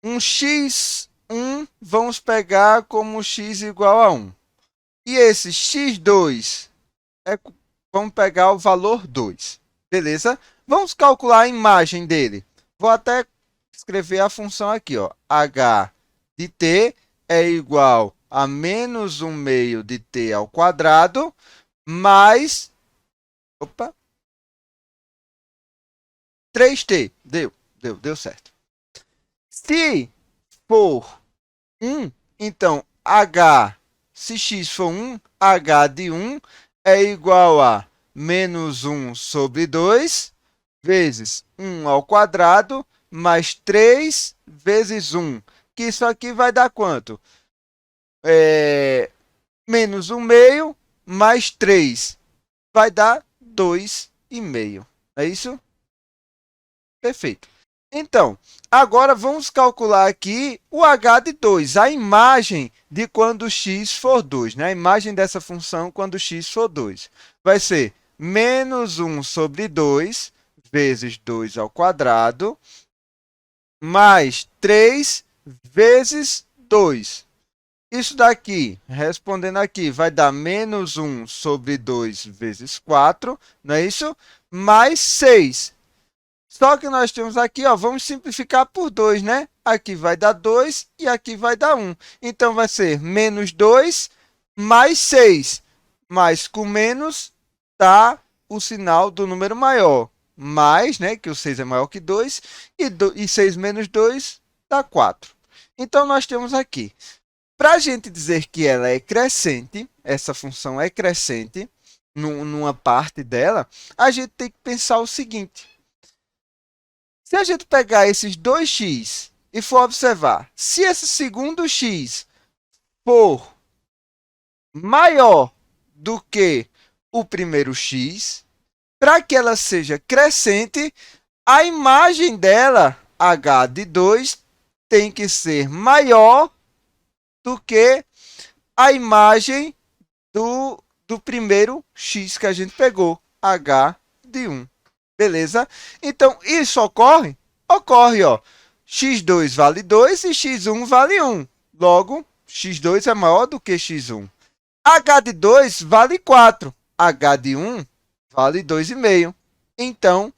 um x1, vamos pegar como x igual a 1. E esse x2, vamos pegar o valor 2. Beleza? Vamos calcular a imagem dele. Vou até escrever a função aqui, ó. H de t é igual a menos 1 meio de t ao quadrado, mais 3t. Deu certo. Se for 1, então se x for 1, h de 1 é igual a menos 1 sobre 2 vezes 1 ao quadrado mais 3 vezes 1. Que isso aqui vai dar quanto? Menos 1 meio mais 3 vai dar 2,5. É isso? Perfeito. Então, agora vamos calcular aqui o h de 2, a imagem de quando x for 2, né? A imagem dessa função quando x for 2. Vai ser menos 1 sobre 2 vezes 2 ao quadrado, mais 3 vezes 2. Isso daqui, respondendo aqui, vai dar menos 1 sobre 2 vezes 4, não é isso? Mais 6. Só que nós temos aqui, ó, vamos simplificar por 2, né? Aqui vai dar 2 e aqui vai dar 1. Então, vai ser menos 2 mais 6. Mas com menos dá o sinal do número maior. Mais, né? Que o 6 é maior que 2. E 6 menos 2 dá 4. Então, nós temos aqui. Para a gente dizer que ela é crescente, essa função é crescente, numa parte dela, a gente tem que pensar o seguinte. Se a gente pegar esses 2x e for observar, se esse segundo x for maior do que o primeiro x, para que ela seja crescente, a imagem dela, h de 2, tem que ser maior do que a imagem do primeiro x que a gente pegou, h de 1. Beleza? Então, isso ocorre? Ocorre, ó. x2 vale 2 e x1 vale 1. Logo, x2 é maior do que x1. h de 2 vale 4. h de 1 vale 2,5. Então,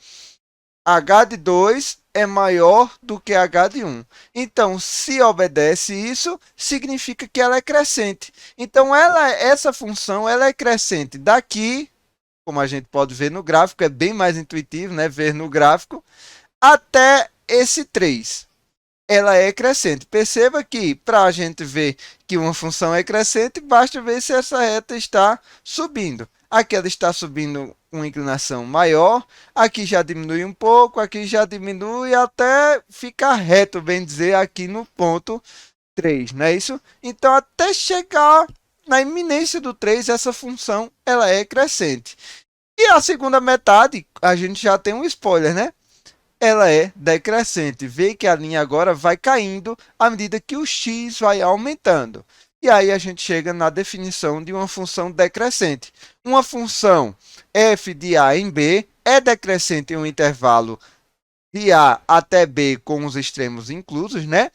h de 2 é maior do que h de 1. Então, se obedece isso, significa que ela é crescente. Então, essa função ela é crescente daqui, como a gente pode ver no gráfico, é bem mais intuitivo, né? Ver no gráfico, até esse 3. Ela é crescente. Perceba que, para a gente ver que uma função é crescente, basta ver se essa reta está subindo. Aqui ela está subindo com uma inclinação maior, aqui já diminui um pouco, aqui já diminui até ficar reto, bem dizer, aqui no ponto 3, não é isso? Então, até chegar na iminência do 3, essa função ela é crescente. E a segunda metade, a gente já tem um spoiler, né? ela é decrescente. Vê que a linha agora vai caindo à medida que o x vai aumentando. E aí a gente chega na definição de uma função decrescente. Uma função f de a em b é decrescente em um intervalo de a até b com os extremos inclusos, né?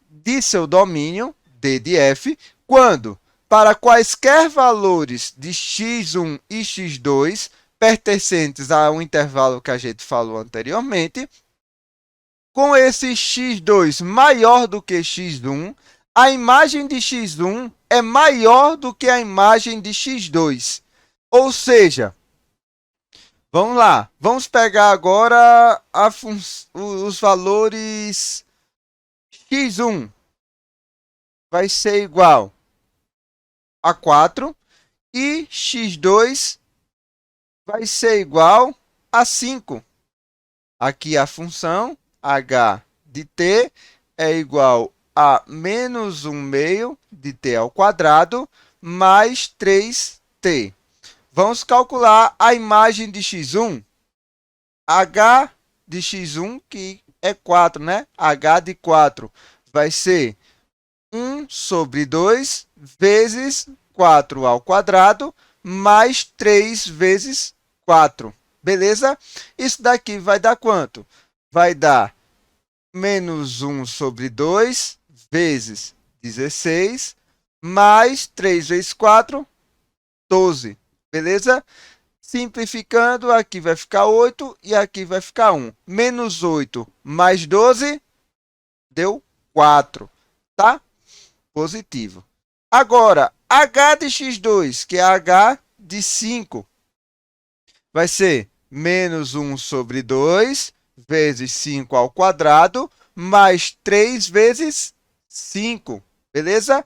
De seu domínio, d de f, quando, para quaisquer valores de x1 e x2, pertencentes ao intervalo que a gente falou anteriormente, com esse x2 maior do que x1, a imagem de x1 é maior do que a imagem de x2. Ou seja, vamos lá, vamos pegar agora os valores x1 vai ser igual a 4 e x2 vai ser igual a 5. Aqui a função h de t é igual a menos 1 meio de t ao quadrado mais 3t. Vamos calcular a imagem de x1. h de x1, que é 4, né? h de 4 vai ser 1 sobre 2 vezes 4 ao quadrado mais 3 vezes 4. Beleza? Isso daqui vai dar quanto? Vai dar menos 1 sobre 2 vezes 16 mais 3 vezes 4, 12. Beleza? Simplificando, aqui vai ficar 8 e aqui vai ficar 1. Menos 8 mais 12 deu 4. Tá? Positivo. Agora, h de x2, que é h de 5, vai ser menos 1 sobre 2 vezes 5 ao quadrado mais 3 vezes 5. Beleza?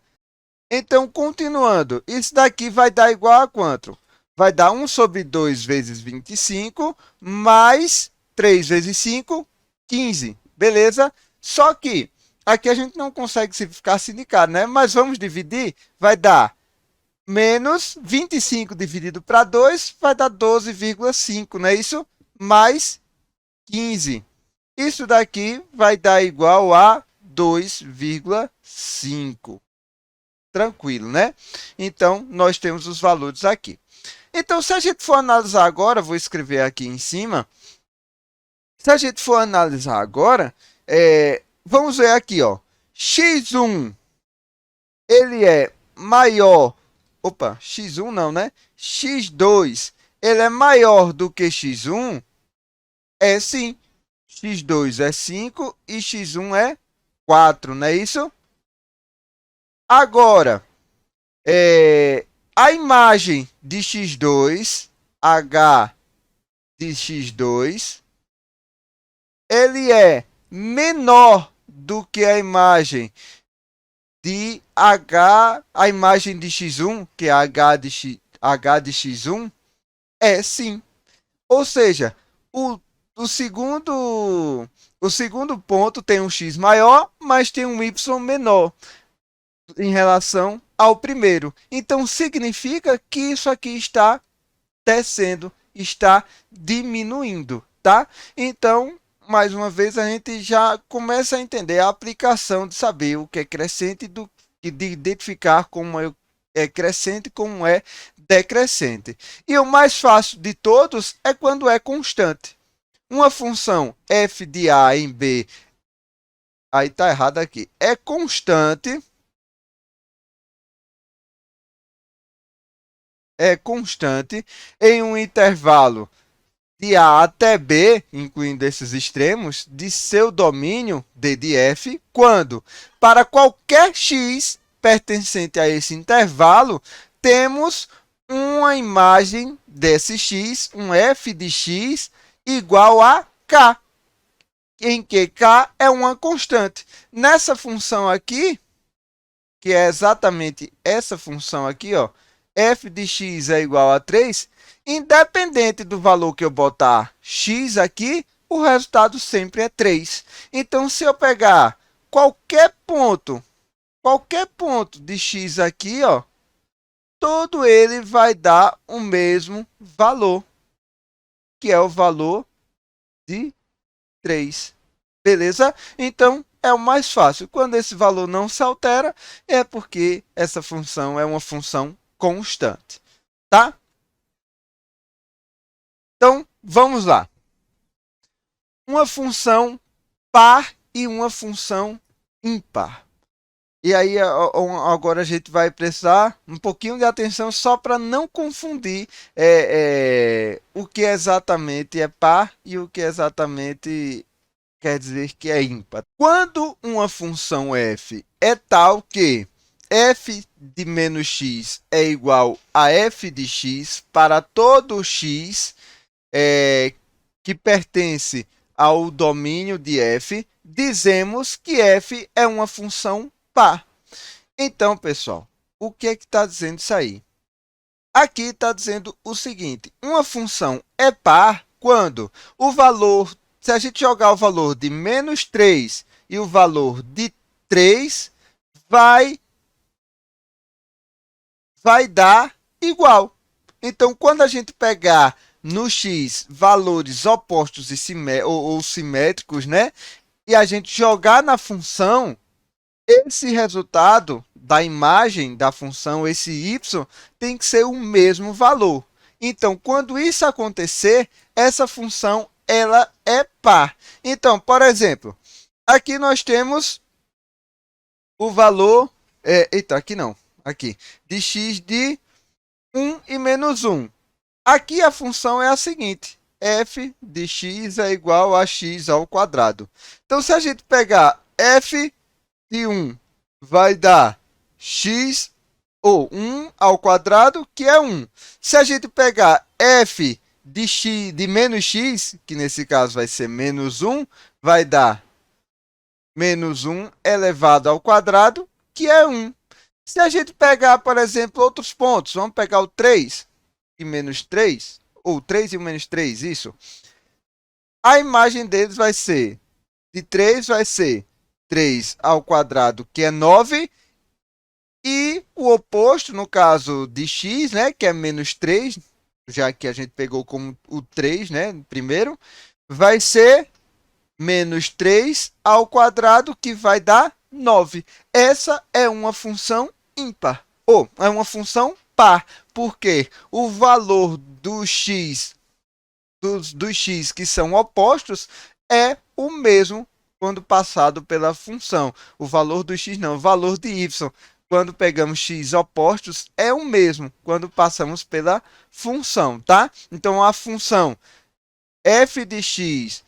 Então, continuando, isso daqui vai dar igual a quanto? Vai dar 1 sobre 2 vezes 25 mais 3 vezes 5, 15. Beleza? Só que aqui a gente não consegue simplificar sindicato, né? Mas vamos dividir, vai dar menos 25 dividido para 2, vai dar 12,5, não é isso? Mais 15. Isso daqui vai dar igual a 2,5. Tranquilo, né? Então, nós temos os valores aqui. Então, se a gente for analisar agora, vou escrever aqui em cima. Se a gente for analisar agora, vamos ver aqui, ó. x1, ele é maior... Opa, x1 não, né? x2, ele é maior do que x1? É sim. x2 é 5 e x1 é 4, não é isso? Agora, a imagem de x2, h de x2, ele é menor do que a imagem de h, a imagem de x1, que é h de x1, é sim. Ou seja, o segundo ponto tem um x maior, mas tem um y menor em relação ao primeiro. Então, significa que isso aqui está descendo, está diminuindo, tá? Então, mais uma vez, a gente já começa a entender a aplicação de saber o que é crescente e de identificar como é crescente e como é decrescente. E o mais fácil de todos é quando é constante. Uma função f de a em b, aí está errado aqui, é constante em um intervalo de A até B, incluindo esses extremos, de seu domínio D de F, quando, para qualquer x pertencente a esse intervalo, temos uma imagem desse x, um f de x, igual a k, em que k é uma constante. Nessa função aqui, que é exatamente essa função aqui, ó, f de x é igual a 3, independente do valor que eu botar x aqui, o resultado sempre é 3. Então, se eu pegar qualquer ponto de x aqui, ó, todo ele vai dar o mesmo valor, que é o valor de 3. Beleza? Então, é o mais fácil. Quando esse valor não se altera, é porque essa função é uma função constante. Tá? Então, vamos lá. Uma função par e uma função ímpar. E aí, agora a gente vai precisar um pouquinho de atenção só para não confundir o que exatamente é par e o que exatamente quer dizer que é ímpar. Quando uma função f é tal que f de menos x é igual a f de x para todo x que pertence ao domínio de f, dizemos que f é uma função par. Então, pessoal, o que é que está dizendo isso aí? Aqui está dizendo o seguinte: uma função é par quando o valor, se a gente jogar o valor de menos 3 e o valor de 3, vai dar igual. Então, quando a gente pegar no x valores opostos e ou simétricos, né? E a gente jogar na função, esse resultado da imagem da função, esse y, tem que ser o mesmo valor. Então, quando isso acontecer, essa função ela é par. Então, por exemplo, aqui nós temos o valor... eita, aqui não. Aqui. De x de 1 e menos 1. Aqui a função é a seguinte: f de x é igual a x ao quadrado. Então, se a gente pegar f de 1, vai dar x, ou 1 ao quadrado, que é 1. Se a gente pegar f de x de menos x, que nesse caso vai ser menos 1, vai dar menos 1 elevado ao quadrado, que é 1. Se a gente pegar, por exemplo, outros pontos, vamos pegar o 3 e menos 3, ou 3 e menos 3, isso. A imagem deles vai ser, de 3 vai ser 3 ao quadrado, que é 9, e o oposto, no caso de x, né, que é menos 3, já que a gente pegou como o 3, né, primeiro, vai ser menos 3 ao quadrado, que vai dar 9. Essa é uma função ímpar, ou é uma função par, porque o valor do x, dos x que são opostos, é o mesmo quando passado pela função. O valor do x não, o valor de y, quando pegamos x opostos, é o mesmo quando passamos pela função, tá? Então, a função f de x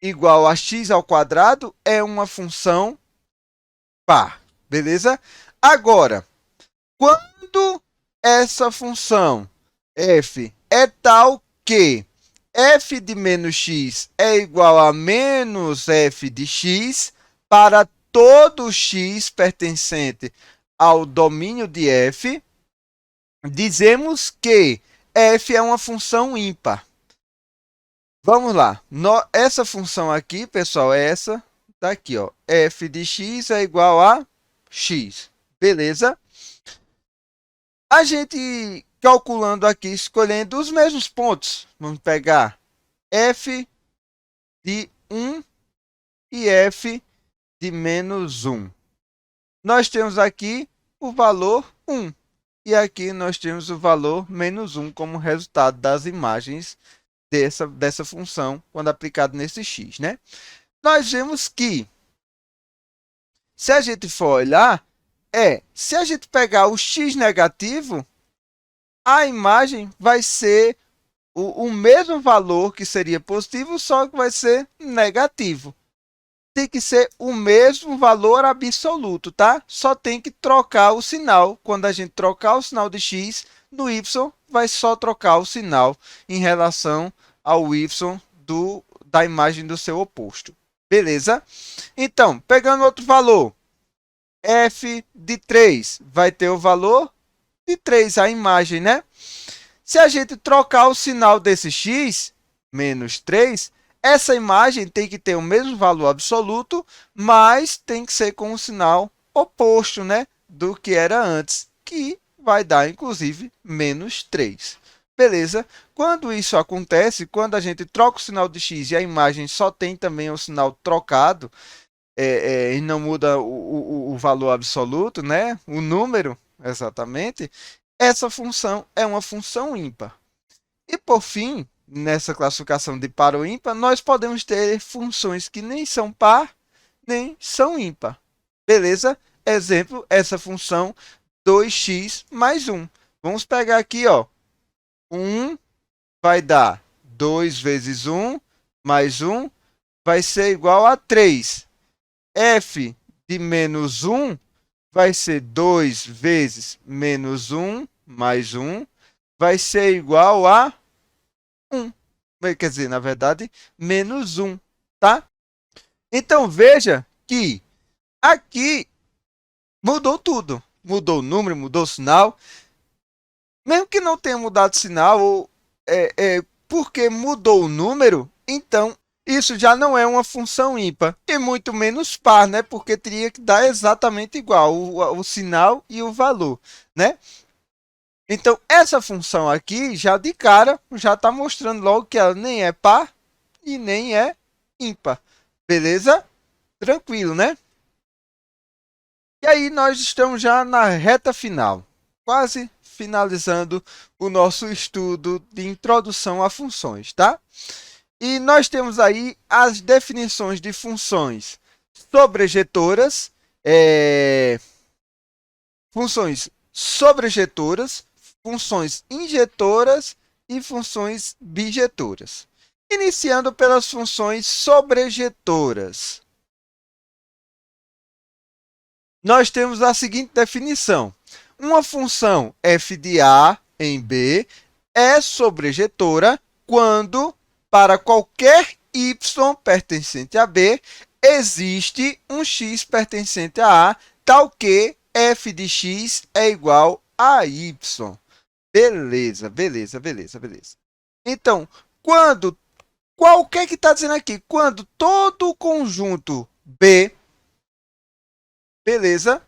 igual a x ao quadrado é uma função par, beleza? Agora, quando essa função f é tal que f de menos x é igual a menos f de x para todo x pertencente ao domínio de f, dizemos que f é uma função ímpar. Vamos lá. Essa função aqui, pessoal, é essa daqui, ó. F de x é igual a x. Beleza? A gente calculando aqui, escolhendo os mesmos pontos, vamos pegar f de 1 e f de menos 1. Nós temos aqui o valor 1. E aqui nós temos o valor menos 1 como resultado das imagens dessa função quando aplicado nesse x, né? Nós vemos que, se a gente for olhar, se a gente pegar o x negativo, a imagem vai ser o mesmo valor que seria positivo, só que vai ser negativo. Tem que ser o mesmo valor absoluto, tá? Só tem que trocar o sinal. Quando a gente trocar o sinal de x, no y vai só trocar o sinal em relação ao y da imagem do seu oposto. Beleza? Então, pegando outro valor, f de 3 vai ter o valor de 3, a imagem, né? Se a gente trocar o sinal desse x, menos 3, essa imagem tem que ter o mesmo valor absoluto, mas tem que ser com o sinal oposto, né, do que era antes, que vai dar, inclusive, menos 3. Beleza? Quando isso acontece, quando a gente troca o sinal de x e a imagem só tem também o sinal trocado, e não muda o valor absoluto, né? O número, exatamente, essa função é uma função ímpar. E por fim, nessa classificação de par ou ímpar, nós podemos ter funções que nem são par, nem são ímpar. Beleza? Exemplo, essa função 2x mais 1. Vamos pegar aqui, ó. 1 vai dar 2 vezes 1 mais 1 vai ser igual a 3. F de menos 1 vai ser 2 vezes menos 1 mais 1 vai ser igual a 1. Quer dizer, na verdade, menos 1, tá? Então, veja que aqui mudou tudo. Mudou o número, mudou o sinal. Mesmo que não tenha mudado o sinal, porque mudou o número, então isso já não é uma função ímpar, e muito menos par, né? Porque teria que dar exatamente igual o sinal e o valor, né? Então, essa função aqui, já de cara, já está mostrando logo que ela nem é par e nem é ímpar. Beleza? Tranquilo, né? E aí, nós estamos já na reta final, quase finalizando o nosso estudo de introdução a funções, tá? E nós temos aí as definições de funções sobrejetoras, funções sobrejetoras, funções injetoras e funções bijetoras. Iniciando pelas funções sobrejetoras. Nós temos a seguinte definição. Uma função f de A em B é sobrejetora quando, para qualquer y pertencente a B, existe um x pertencente a A, tal que f de x é igual a y. Beleza, beleza, beleza, beleza. Então, qual que está dizendo aqui? Quando todo o conjunto B, beleza?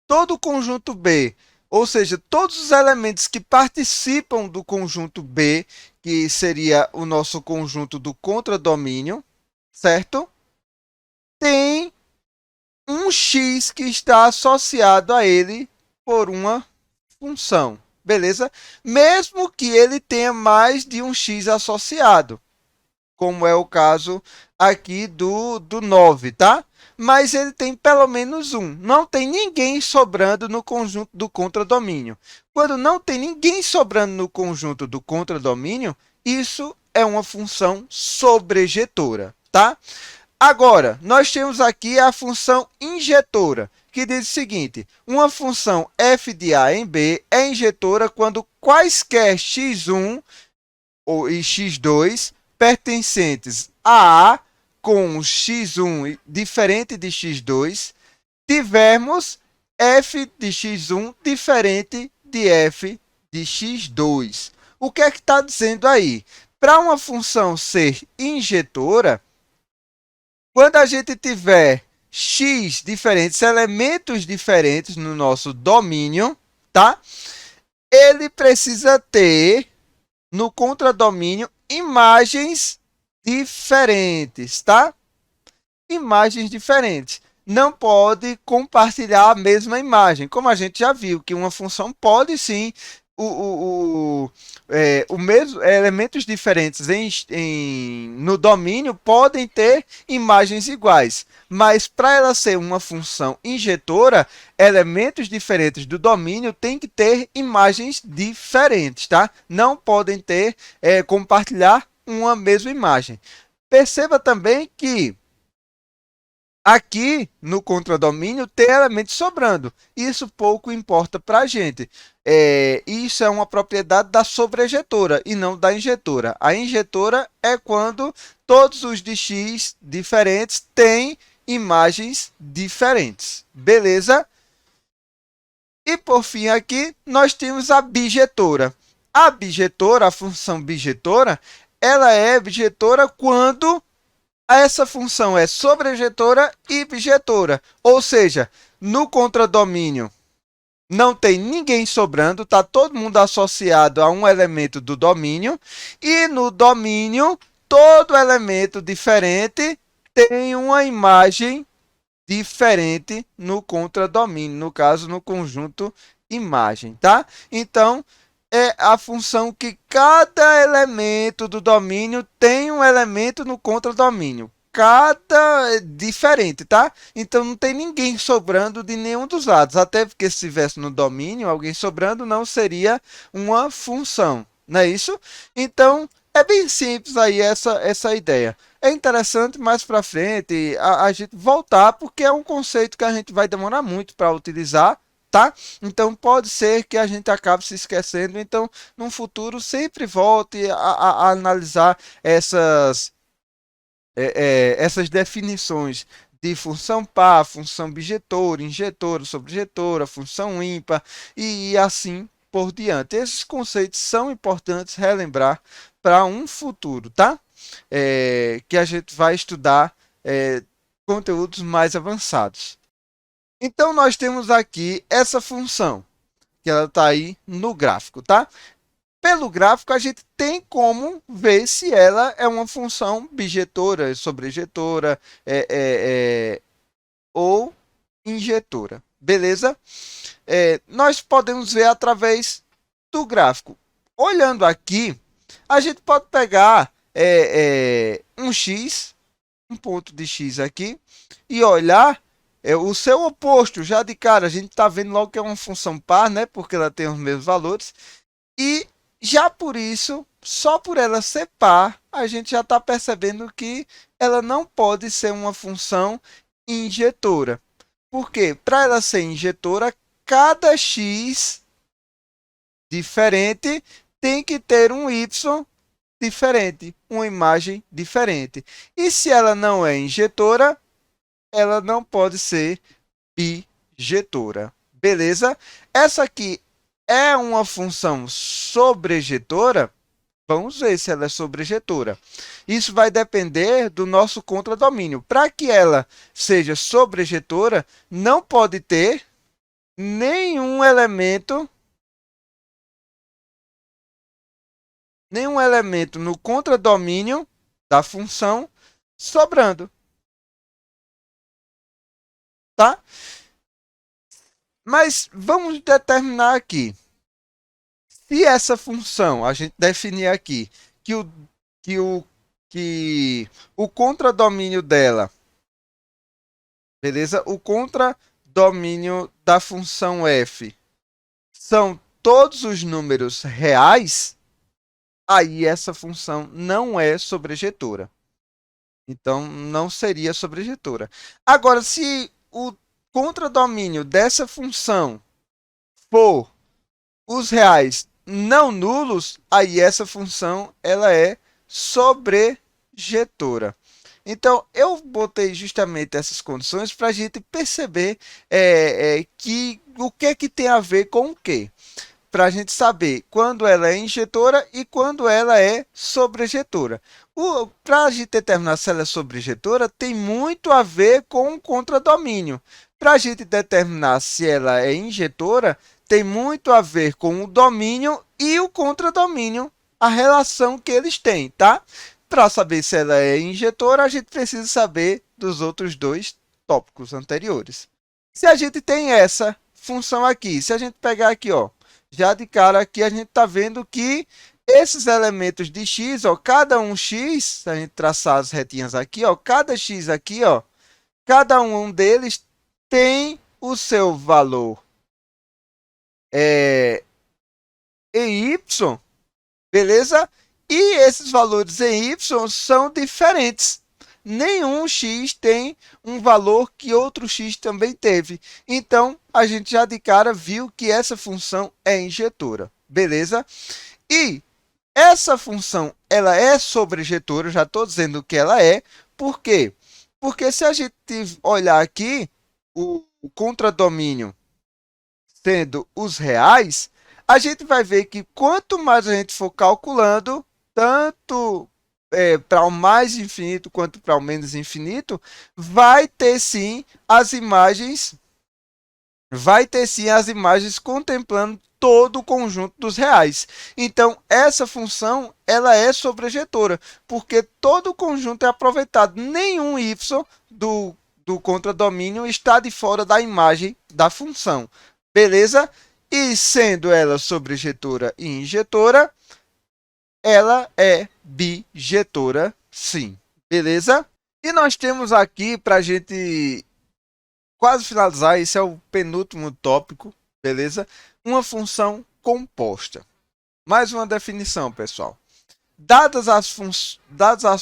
Todo o conjunto B, ou seja, todos os elementos que participam do conjunto B, que seria o nosso conjunto do contradomínio, certo? Tem um x que está associado a ele por uma função, beleza? Mesmo que ele tenha mais de um x associado, como é o caso aqui do 9, tá? Mas ele tem pelo menos um. Não tem ninguém sobrando no conjunto do contradomínio. Quando não tem ninguém sobrando no conjunto do contradomínio, isso é uma função sobrejetora, tá? Agora, nós temos aqui a função injetora, que diz o seguinte: uma função f de A em B é injetora quando quaisquer x1 e x2 pertencentes a A com x1 diferente de x2, tivermos f de x1 diferente de f de x2. O que é que está dizendo aí? Para uma função ser injetora, quando a gente tiver x diferentes, elementos diferentes no nosso domínio, tá? Ele precisa ter no contradomínio imagens diferentes, tá? Imagens diferentes. Não pode compartilhar a mesma imagem. Como a gente já viu, que uma função pode sim o mesmo, elementos diferentes no domínio podem ter imagens iguais, mas para ela ser uma função injetora, elementos diferentes do domínio têm que ter imagens diferentes, tá? Não podem ter, compartilhar uma mesma imagem. Perceba também que aqui no contradomínio tem elementos sobrando. Isso pouco importa para a gente. Isso é uma propriedade da sobrejetora e não da injetora. A injetora é quando todos os de x diferentes têm imagens diferentes. Beleza? E por fim aqui nós temos a bijetora. A bijetora, a função bijetora, ela é bijetora quando essa função é sobrejetora e bijetora, ou seja, no contradomínio não tem ninguém sobrando, está todo mundo associado a um elemento do domínio, e no domínio, todo elemento diferente tem uma imagem diferente no contradomínio, no caso, no conjunto imagem, tá? Então, é a função que cada elemento do domínio tem um elemento no contradomínio. Cada diferente, tá? Então não tem ninguém sobrando de nenhum dos lados. Até porque se tivesse no domínio alguém sobrando, não seria uma função, não é isso? Então é bem simples aí essa ideia. É interessante mais para frente a gente voltar, porque é um conceito que a gente vai demorar muito para utilizar, tá? Então pode ser que a gente acabe se esquecendo. Então, no futuro, sempre volte a analisar essas definições de função par, função bijetora, injetora, sobrejetora, função ímpar e assim por diante. Esses conceitos são importantes relembrar para um futuro, tá? Que a gente vai estudar conteúdos mais avançados. Então, nós temos aqui essa função, que ela está aí no gráfico, tá? Pelo gráfico, a gente tem como ver se ela é uma função bijetora, sobrejetora ou injetora. Beleza? Nós podemos ver através do gráfico. Olhando aqui, a gente pode pegar um x, um ponto de x aqui, e olhar o seu oposto. Já de cara, a gente está vendo logo que é uma função par, né? Porque ela tem os mesmos valores. E já por isso, só por ela ser par, a gente já está percebendo que ela não pode ser uma função injetora. Por quê? Para ela ser injetora, cada x diferente tem que ter um y diferente, uma imagem diferente. E se ela não é injetora, ela não pode ser bijetora. Beleza? Essa aqui é uma função sobrejetora. Vamos ver se ela é sobrejetora. Isso vai depender do nosso contradomínio. Para que ela seja sobrejetora, não pode ter nenhum elemento, nenhum elemento no contradomínio da função sobrando, tá? Mas vamos determinar aqui. Se essa função, a gente definir aqui que que o, que o contradomínio dela, beleza? O contradomínio da função f são todos os números reais, aí essa função não é sobrejetora. Então, não seria sobrejetora. Agora, se o contradomínio dessa função for os reais não nulos, aí essa função ela é sobrejetora. Então, eu botei justamente essas condições para a gente perceber que o que é que tem a ver com o quê? Para a gente saber quando ela é injetora e quando ela é sobrejetora. Para a gente determinar se ela é sobrejetora, tem muito a ver com o contradomínio. Para a gente determinar se ela é injetora, tem muito a ver com o domínio e o contradomínio, a relação que eles têm, tá? Para saber se ela é injetora, a gente precisa saber dos outros dois tópicos anteriores. Se a gente tem essa função aqui, se a gente pegar aqui, ó, já de cara aqui a gente está vendo que esses elementos de x, ó, cada um x, se a gente traçar as retinhas aqui, ó, cada x aqui, ó, cada um deles tem o seu valor em y, beleza? E esses valores em y são diferentes. Nenhum x tem um valor que outro x também teve. Então, a gente já de cara viu que essa função é injetora, beleza? E essa função, ela é sobrejetora, eu já estou dizendo que ela é. Por quê? Porque se a gente olhar aqui, o contradomínio sendo os reais, a gente vai ver que quanto mais a gente for calculando, tanto para o mais infinito quanto para o menos infinito, vai ter sim as imagens vai ter sim as imagens contemplando todo o conjunto dos reais. Então, essa função ela é sobrejetora, porque todo o conjunto é aproveitado. Nenhum y do contradomínio está de fora da imagem da função. Beleza? E sendo ela sobrejetora e injetora, ela é bijetora, sim. Beleza? E nós temos aqui, para a gente quase finalizar, esse é o penúltimo tópico, beleza? Uma função composta. Mais uma definição, pessoal. Dadas as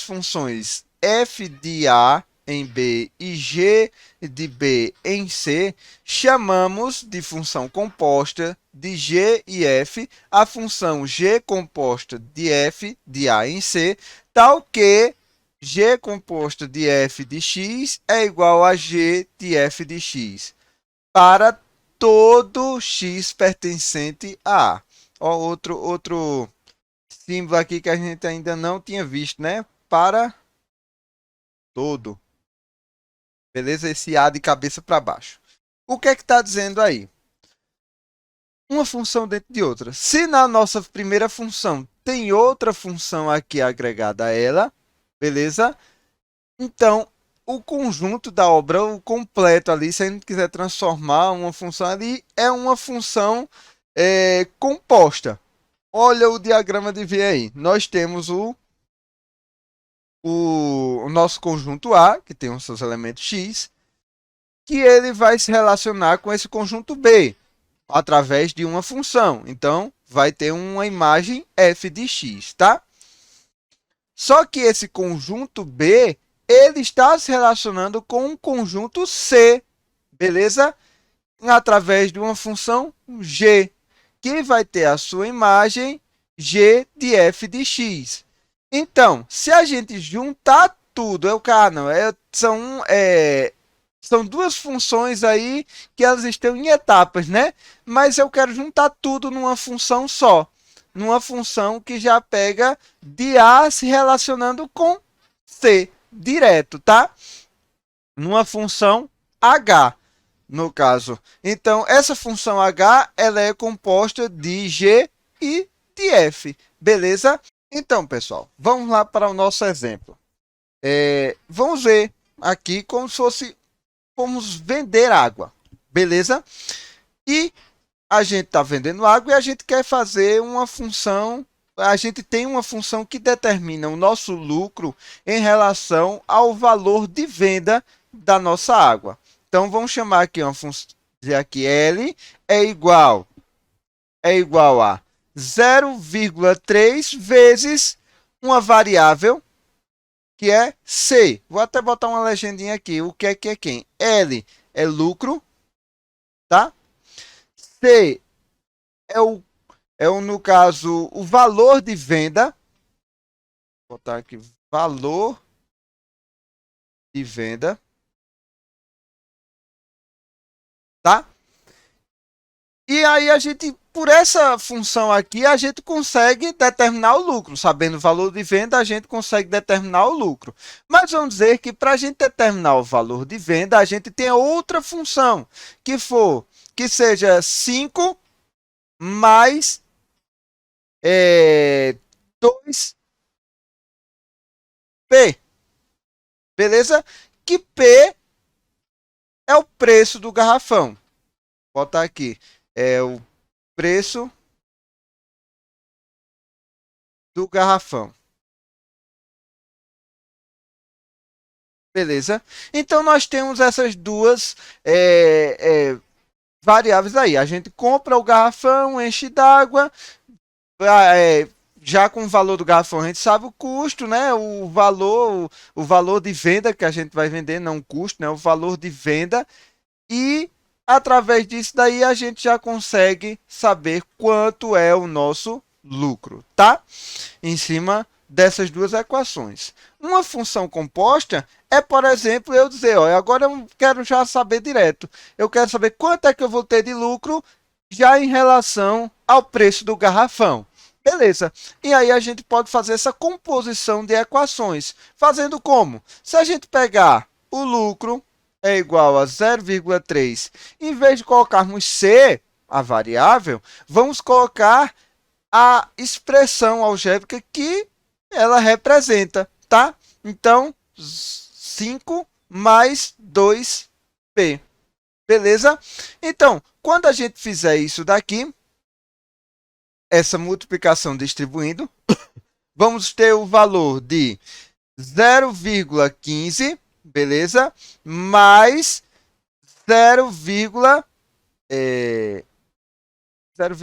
funções f de A em B e g de B em C, chamamos de função composta de G e F a função G composta de F de A em C, tal que G composta de F de X é igual a G de F de X para todo X pertencente a A. Ó, outro símbolo aqui que a gente ainda não tinha visto, né? Para todo. Beleza? Esse A de cabeça para baixo. O que é que está dizendo aí? Uma função dentro de outra. Se na nossa primeira função tem outra função aqui agregada a ela, beleza? Então, o conjunto da obra, o completo ali, se a gente quiser transformar uma função ali, é uma função composta. Olha o diagrama de V aí. Nós temos o nosso conjunto A, que tem os seus elementos x, que ele vai se relacionar com esse conjunto B, através de uma função. Então, vai ter uma imagem f de x, tá? Só que esse conjunto B, ele está se relacionando com um conjunto C, beleza? Através de uma função g, que vai ter a sua imagem g de f de x. Então, se a gente juntar tudo, são duas funções aí que elas estão em etapas, né? Mas eu quero juntar tudo numa função só, numa função que já pega de A se relacionando com C direto, tá? Numa função H, no caso. Então, essa função H, ela é composta de G e de F, beleza? Então, pessoal, vamos lá para o nosso exemplo. Vamos ver aqui como se fosse, vamos vender água, beleza? E a gente está vendendo água e a gente quer fazer uma função, a gente tem uma função que determina o nosso lucro em relação ao valor de venda da nossa água. Então, vamos chamar aqui uma função, dizer aqui L é igual a 0,3 vezes uma variável que é C. Vou até botar uma legendinha aqui. O que é quem? L é lucro, tá? C no caso, o valor de venda. Vou botar aqui, valor de venda, tá? E aí a gente, por essa função aqui, a gente consegue determinar o lucro. Sabendo o valor de venda, a gente consegue determinar o lucro. Mas vamos dizer que para a gente determinar o valor de venda, a gente tem outra função, que seja 5 mais 2P. Beleza? Que P é o preço do garrafão. Vou botar aqui. É o preço do garrafão. Beleza? Então, nós temos essas duas variáveis aí. A gente compra o garrafão, enche d'água, já com o valor do garrafão a gente sabe o custo, né? O valor de venda que a gente vai vender, não o custo, né? O valor de venda. E através disso daí a gente já consegue saber quanto é o nosso lucro, tá? Em cima dessas duas equações. Uma função composta é, por exemplo, eu dizer, ó, agora eu quero já saber direto. Eu quero saber quanto é que eu vou ter de lucro já em relação ao preço do garrafão. Beleza. E aí a gente pode fazer essa composição de equações. Fazendo como? Se a gente pegar o lucro é igual a 0,3. Em vez de colocarmos C, a variável, vamos colocar a expressão algébrica que ela representa, tá? Então, 5 mais 2p. Beleza? Então, quando a gente fizer isso daqui, essa multiplicação distribuindo, vamos ter o valor de 0,15, beleza? Mais 0, é, 0,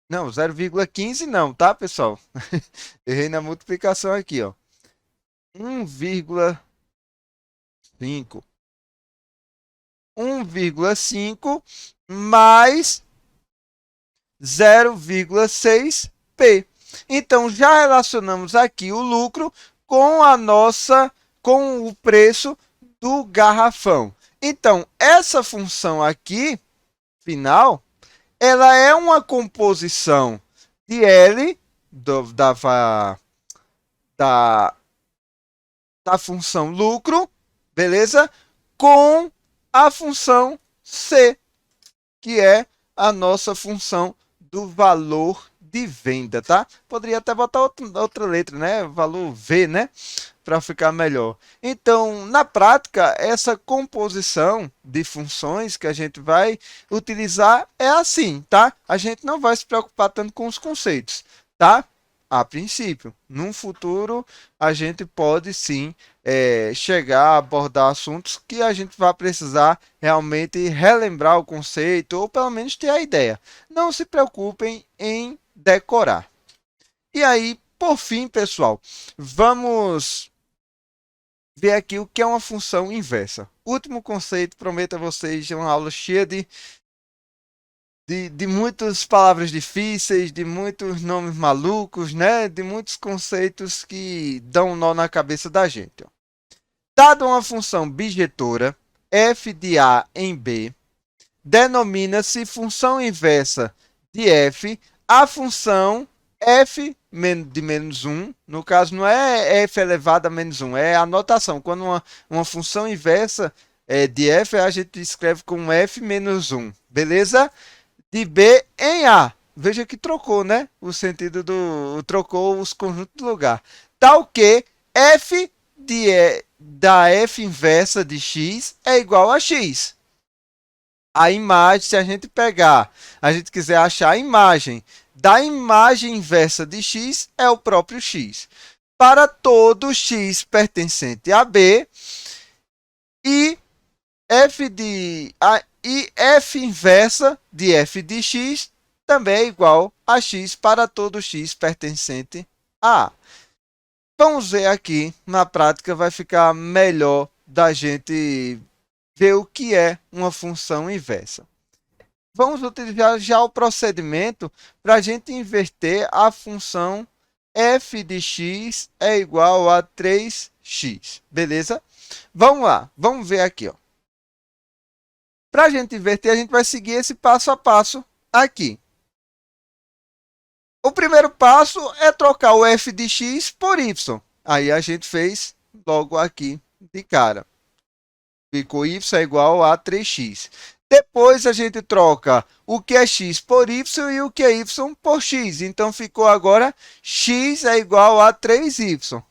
não, 0,15 não, tá, pessoal? Errei na multiplicação aqui, ó. 1,5. 1,5 mais 0,6p. Então, já relacionamos aqui o lucro com com o preço do garrafão. Então, essa função aqui, final, ela é uma composição de L da função lucro, beleza? Com a função C, que é a nossa função do valor de venda, tá? Poderia até botar outra letra, né? Valor V, né? Para ficar melhor. Então, na prática, essa composição de funções que a gente vai utilizar é assim, tá? A gente não vai se preocupar tanto com os conceitos, tá? A princípio. Num futuro, a gente pode sim chegar a abordar assuntos que a gente vai precisar realmente relembrar o conceito ou pelo menos ter a ideia. Não se preocupem em decorar. E aí, por fim, pessoal, vamos ver aqui o que é uma função inversa. Último conceito, prometo a vocês, é uma aula cheia de muitas palavras difíceis, de muitos nomes malucos, né? De muitos conceitos que dão um nó na cabeça da gente. Ó. Dada uma função bijetora, f de A em B, denomina-se função inversa de f a função f de menos 1. No caso, não é f elevado a menos 1, é a notação. Quando uma função inversa de f, a gente escreve com f menos 1, beleza? De B em A. Veja que trocou, né? O sentido trocou os conjuntos de lugar. Tal que f da f inversa de x é igual a x. A imagem, se a gente quiser achar a imagem da imagem inversa de x, é o próprio x. Para todo x pertencente a B, e f inversa de f de x também é igual a x para todo x pertencente a A. Vamos ver aqui, na prática vai ficar melhor da gente ver o que é uma função inversa. Vamos utilizar já o procedimento para a gente inverter a função f de x é igual a 3x, beleza? Vamos lá, vamos ver aqui, ó. Para a gente inverter, a gente vai seguir esse passo a passo aqui. O primeiro passo é trocar o f de x por y. Aí a gente fez logo aqui de cara. Ficou y é igual a 3x. Depois a gente troca o que é x por y e o que é y por x. Então ficou agora x é igual a 3y.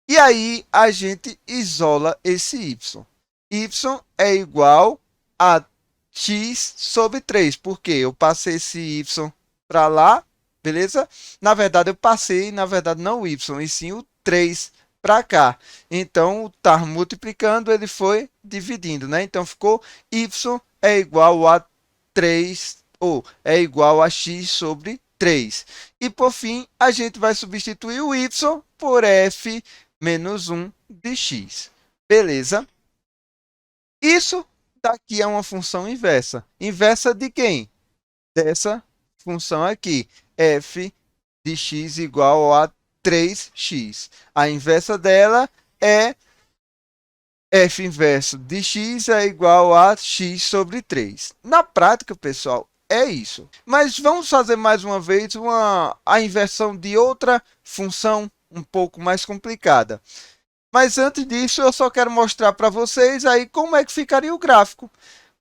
E aí a gente isola esse y. Y é igual a x sobre 3. Porque eu passei esse y para lá, beleza? Na verdade, eu passei, na verdade, não o y, e sim o 3 para cá. Então, tá multiplicando, ele foi dividindo, né? Então, ficou y é igual a 3, ou é igual a x sobre 3. E, por fim, a gente vai substituir o y por f menos 1 de x. Beleza? Isso daqui é uma função inversa. Inversa de quem? Dessa função aqui, f de x igual a 3x. A inversa dela é f inverso de x é igual a x sobre 3. Na prática, pessoal, é isso. Mas vamos fazer mais uma vez a inversão de outra função um pouco mais complicada. Mas antes disso, eu só quero mostrar para vocês aí como é que ficaria o gráfico.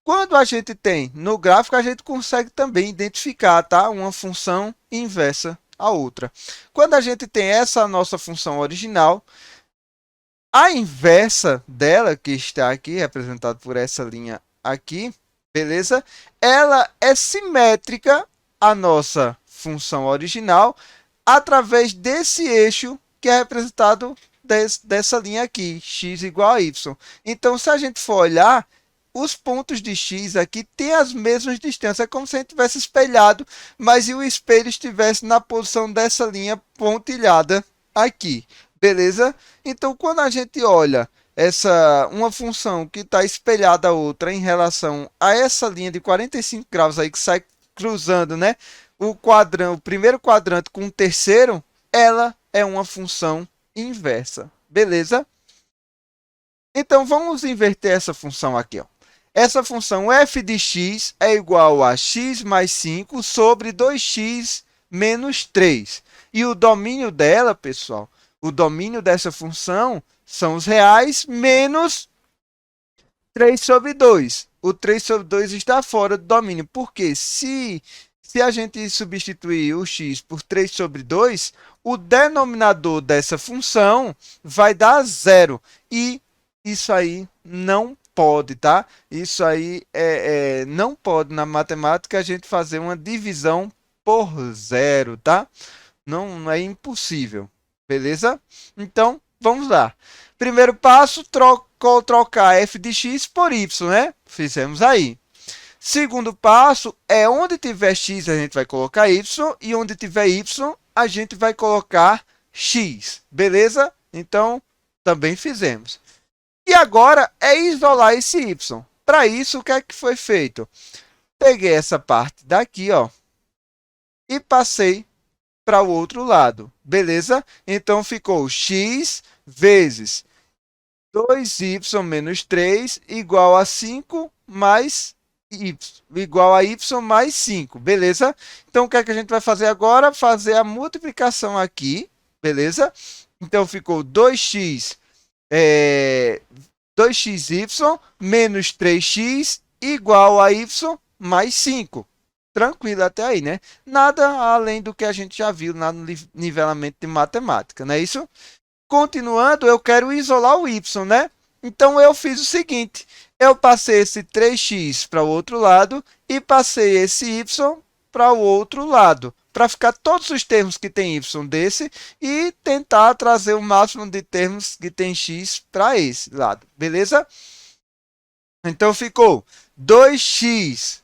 Quando a gente tem no gráfico, a gente consegue também identificar, tá? Uma função inversa à outra. Quando a gente tem essa nossa função original, a inversa dela, que está aqui, representada por essa linha aqui, beleza? Ela é simétrica à nossa função original através desse eixo que é representado dessa linha aqui, x igual a y. Então, se a gente for olhar, os pontos de x aqui têm as mesmas distâncias. É como se a gente tivesse espelhado, mas o espelho estivesse na posição dessa linha pontilhada aqui. Beleza? Então, quando a gente olha uma função que está espelhada a outra em relação a essa linha de 45 graus aí que sai cruzando, né? O primeiro quadrante com o terceiro, ela é uma função inversa. Beleza? Então, vamos inverter essa função aqui, ó. Essa função f de x é igual a x mais 5 sobre 2x menos 3. E o domínio dela, pessoal, o domínio dessa função são os reais menos 3 sobre 2. O 3 sobre 2 está fora do domínio, porque se a gente substituir o x por 3 sobre 2, o denominador dessa função vai dar zero. E isso aí não pode, tá? Isso aí não pode na matemática a gente fazer uma divisão por zero, tá? Não é impossível, beleza? Então, vamos lá. Primeiro passo, trocar f de x por y, né? Fizemos aí. Segundo passo, é onde tiver x a gente vai colocar y e onde tiver y a gente vai colocar x, beleza? Então, também fizemos. E agora é isolar esse y. Para isso, o que é que foi feito? Peguei essa parte daqui, ó, e passei para o outro lado, beleza? Então, ficou x vezes 2y menos 3 igual a 5 mais y, igual a y mais 5, beleza? Então, o que é que a gente vai fazer agora? Fazer a multiplicação aqui, beleza? Então, ficou 2xy menos 3x igual a y mais 5. Tranquilo até aí, né? Nada além do que a gente já viu lá no nivelamento de matemática, não é isso? Continuando, eu quero isolar o y, né? Então, eu fiz o seguinte. Eu passei esse 3x para o outro lado e passei esse y para o outro lado, para ficar todos os termos que tem y desse e tentar trazer o máximo de termos que tem x para esse lado, beleza? Então, ficou 2xy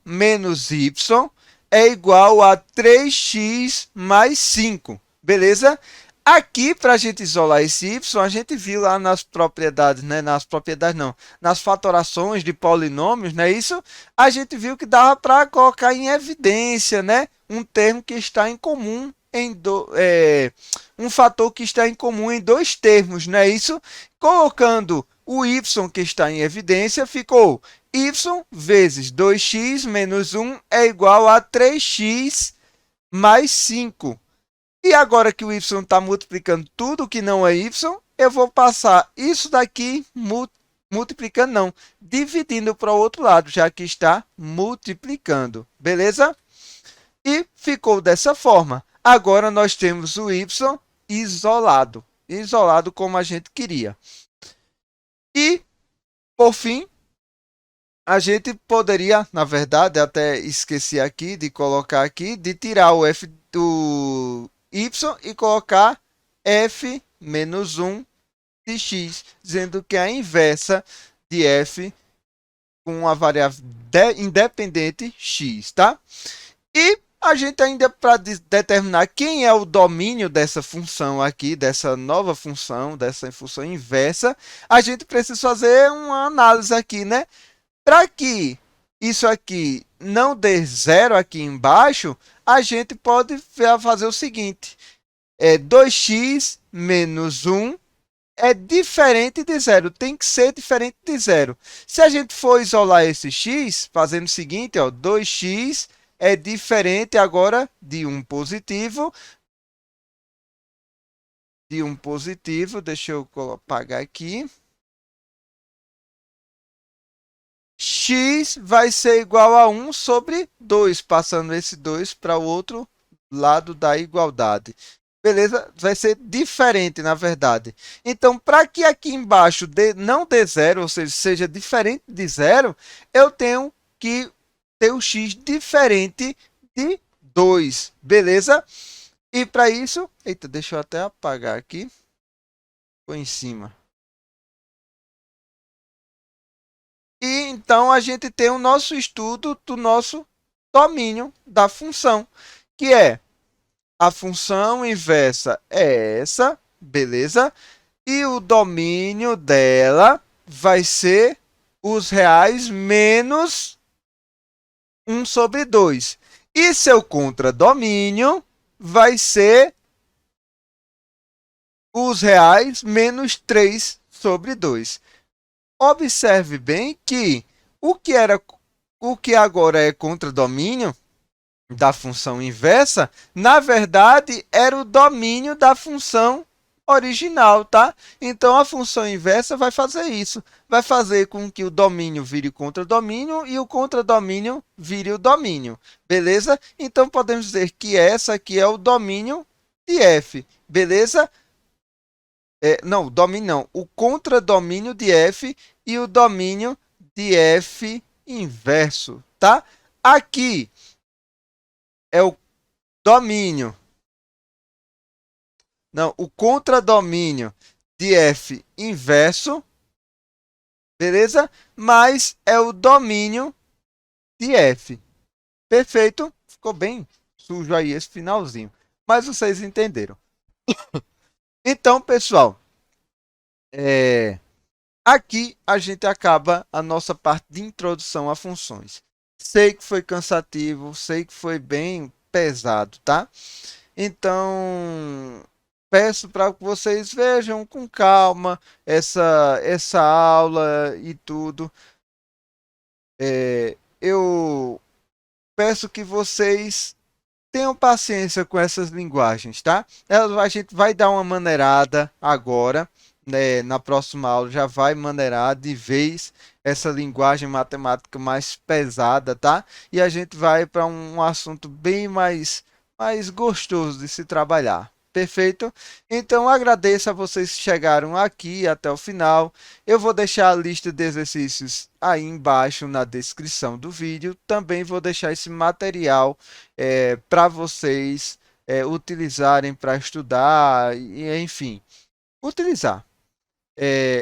menos y é igual a 3x mais 5, beleza? Aqui, para a gente isolar esse y, a gente viu lá nas propriedades, né? Nas fatorações de polinômios, não é isso? A gente viu que dava para colocar em evidência, né? Um termo que está em comum um fator que está em comum em dois termos, não é isso? Colocando o y que está em evidência, ficou y vezes 2x menos 1 é igual a 3x mais 5. E agora que o y está multiplicando tudo que não é y, eu vou passar isso daqui multiplicando, não, dividindo para o outro lado, já que está multiplicando, beleza? E ficou dessa forma. Agora nós temos o y isolado, isolado como a gente queria. E, por fim, a gente poderia, na verdade, até esqueci aqui de colocar aqui, de tirar o f do y e colocar f menos 1 de x, dizendo que é a inversa de f com uma variável independente x, tá? E a gente ainda, para determinar quem é o domínio dessa função aqui, dessa nova função, dessa função inversa, a gente precisa fazer uma análise aqui, né? Para que isso aqui não dê zero aqui embaixo, a gente pode fazer o seguinte. 2x menos 1 é diferente de zero. Tem que ser diferente de zero. Se a gente for isolar esse x, fazendo o seguinte, ó, 2x é diferente agora de 1 positivo de um positivo, deixa eu apagar aqui. X vai ser igual a 1 sobre 2, passando esse 2 para o outro lado da igualdade. Beleza? Vai ser diferente, na verdade. Então, para que aqui embaixo não dê zero, ou seja, seja diferente de zero, eu tenho que ter o x diferente de 2. Beleza? E para isso, eita, deixa eu até apagar aqui. Foi em cima. E então a gente tem o nosso estudo do nosso domínio da função, que é a função inversa é essa, beleza? E o domínio dela vai ser os reais menos 1 sobre 2. E seu contradomínio vai ser os reais menos 3 sobre 2. Observe bem que o que agora é contradomínio da função inversa, na verdade, era o domínio da função original, tá? Então, a função inversa vai fazer isso. Vai fazer com que o domínio vire o contradomínio e o contradomínio vire o domínio. Beleza? Então, podemos dizer que essa aqui é o domínio de f. Beleza? Não, domínio não. O contradomínio de f e o domínio de f inverso, tá? Aqui é o domínio. Não, o contradomínio de f inverso, beleza? Mas é o domínio de f. Perfeito? Ficou bem sujo aí esse finalzinho. Mas vocês entenderam. Então, pessoal, aqui a gente acaba a nossa parte de introdução a funções. Sei que foi cansativo, sei que foi bem pesado, tá? Então, peço para que vocês vejam com calma essa aula e tudo. Eu peço que vocês tenham paciência com essas linguagens, tá? A gente vai dar uma maneirada agora, né? Na próxima aula já vai maneirar de vez essa linguagem matemática mais pesada, tá? E a gente vai para um assunto bem mais gostoso de se trabalhar. Perfeito? Então agradeço a vocês que chegaram aqui até o final. Eu vou deixar a lista de exercícios aí embaixo na descrição do vídeo. Também vou deixar esse material para vocês utilizarem para estudar e, enfim, utilizar.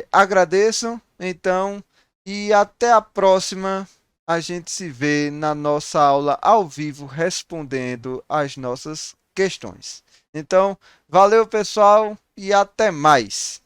Agradeço, então, e até a próxima. A gente se vê na nossa aula ao vivo respondendo as nossas questões. Então, valeu, pessoal, e até mais.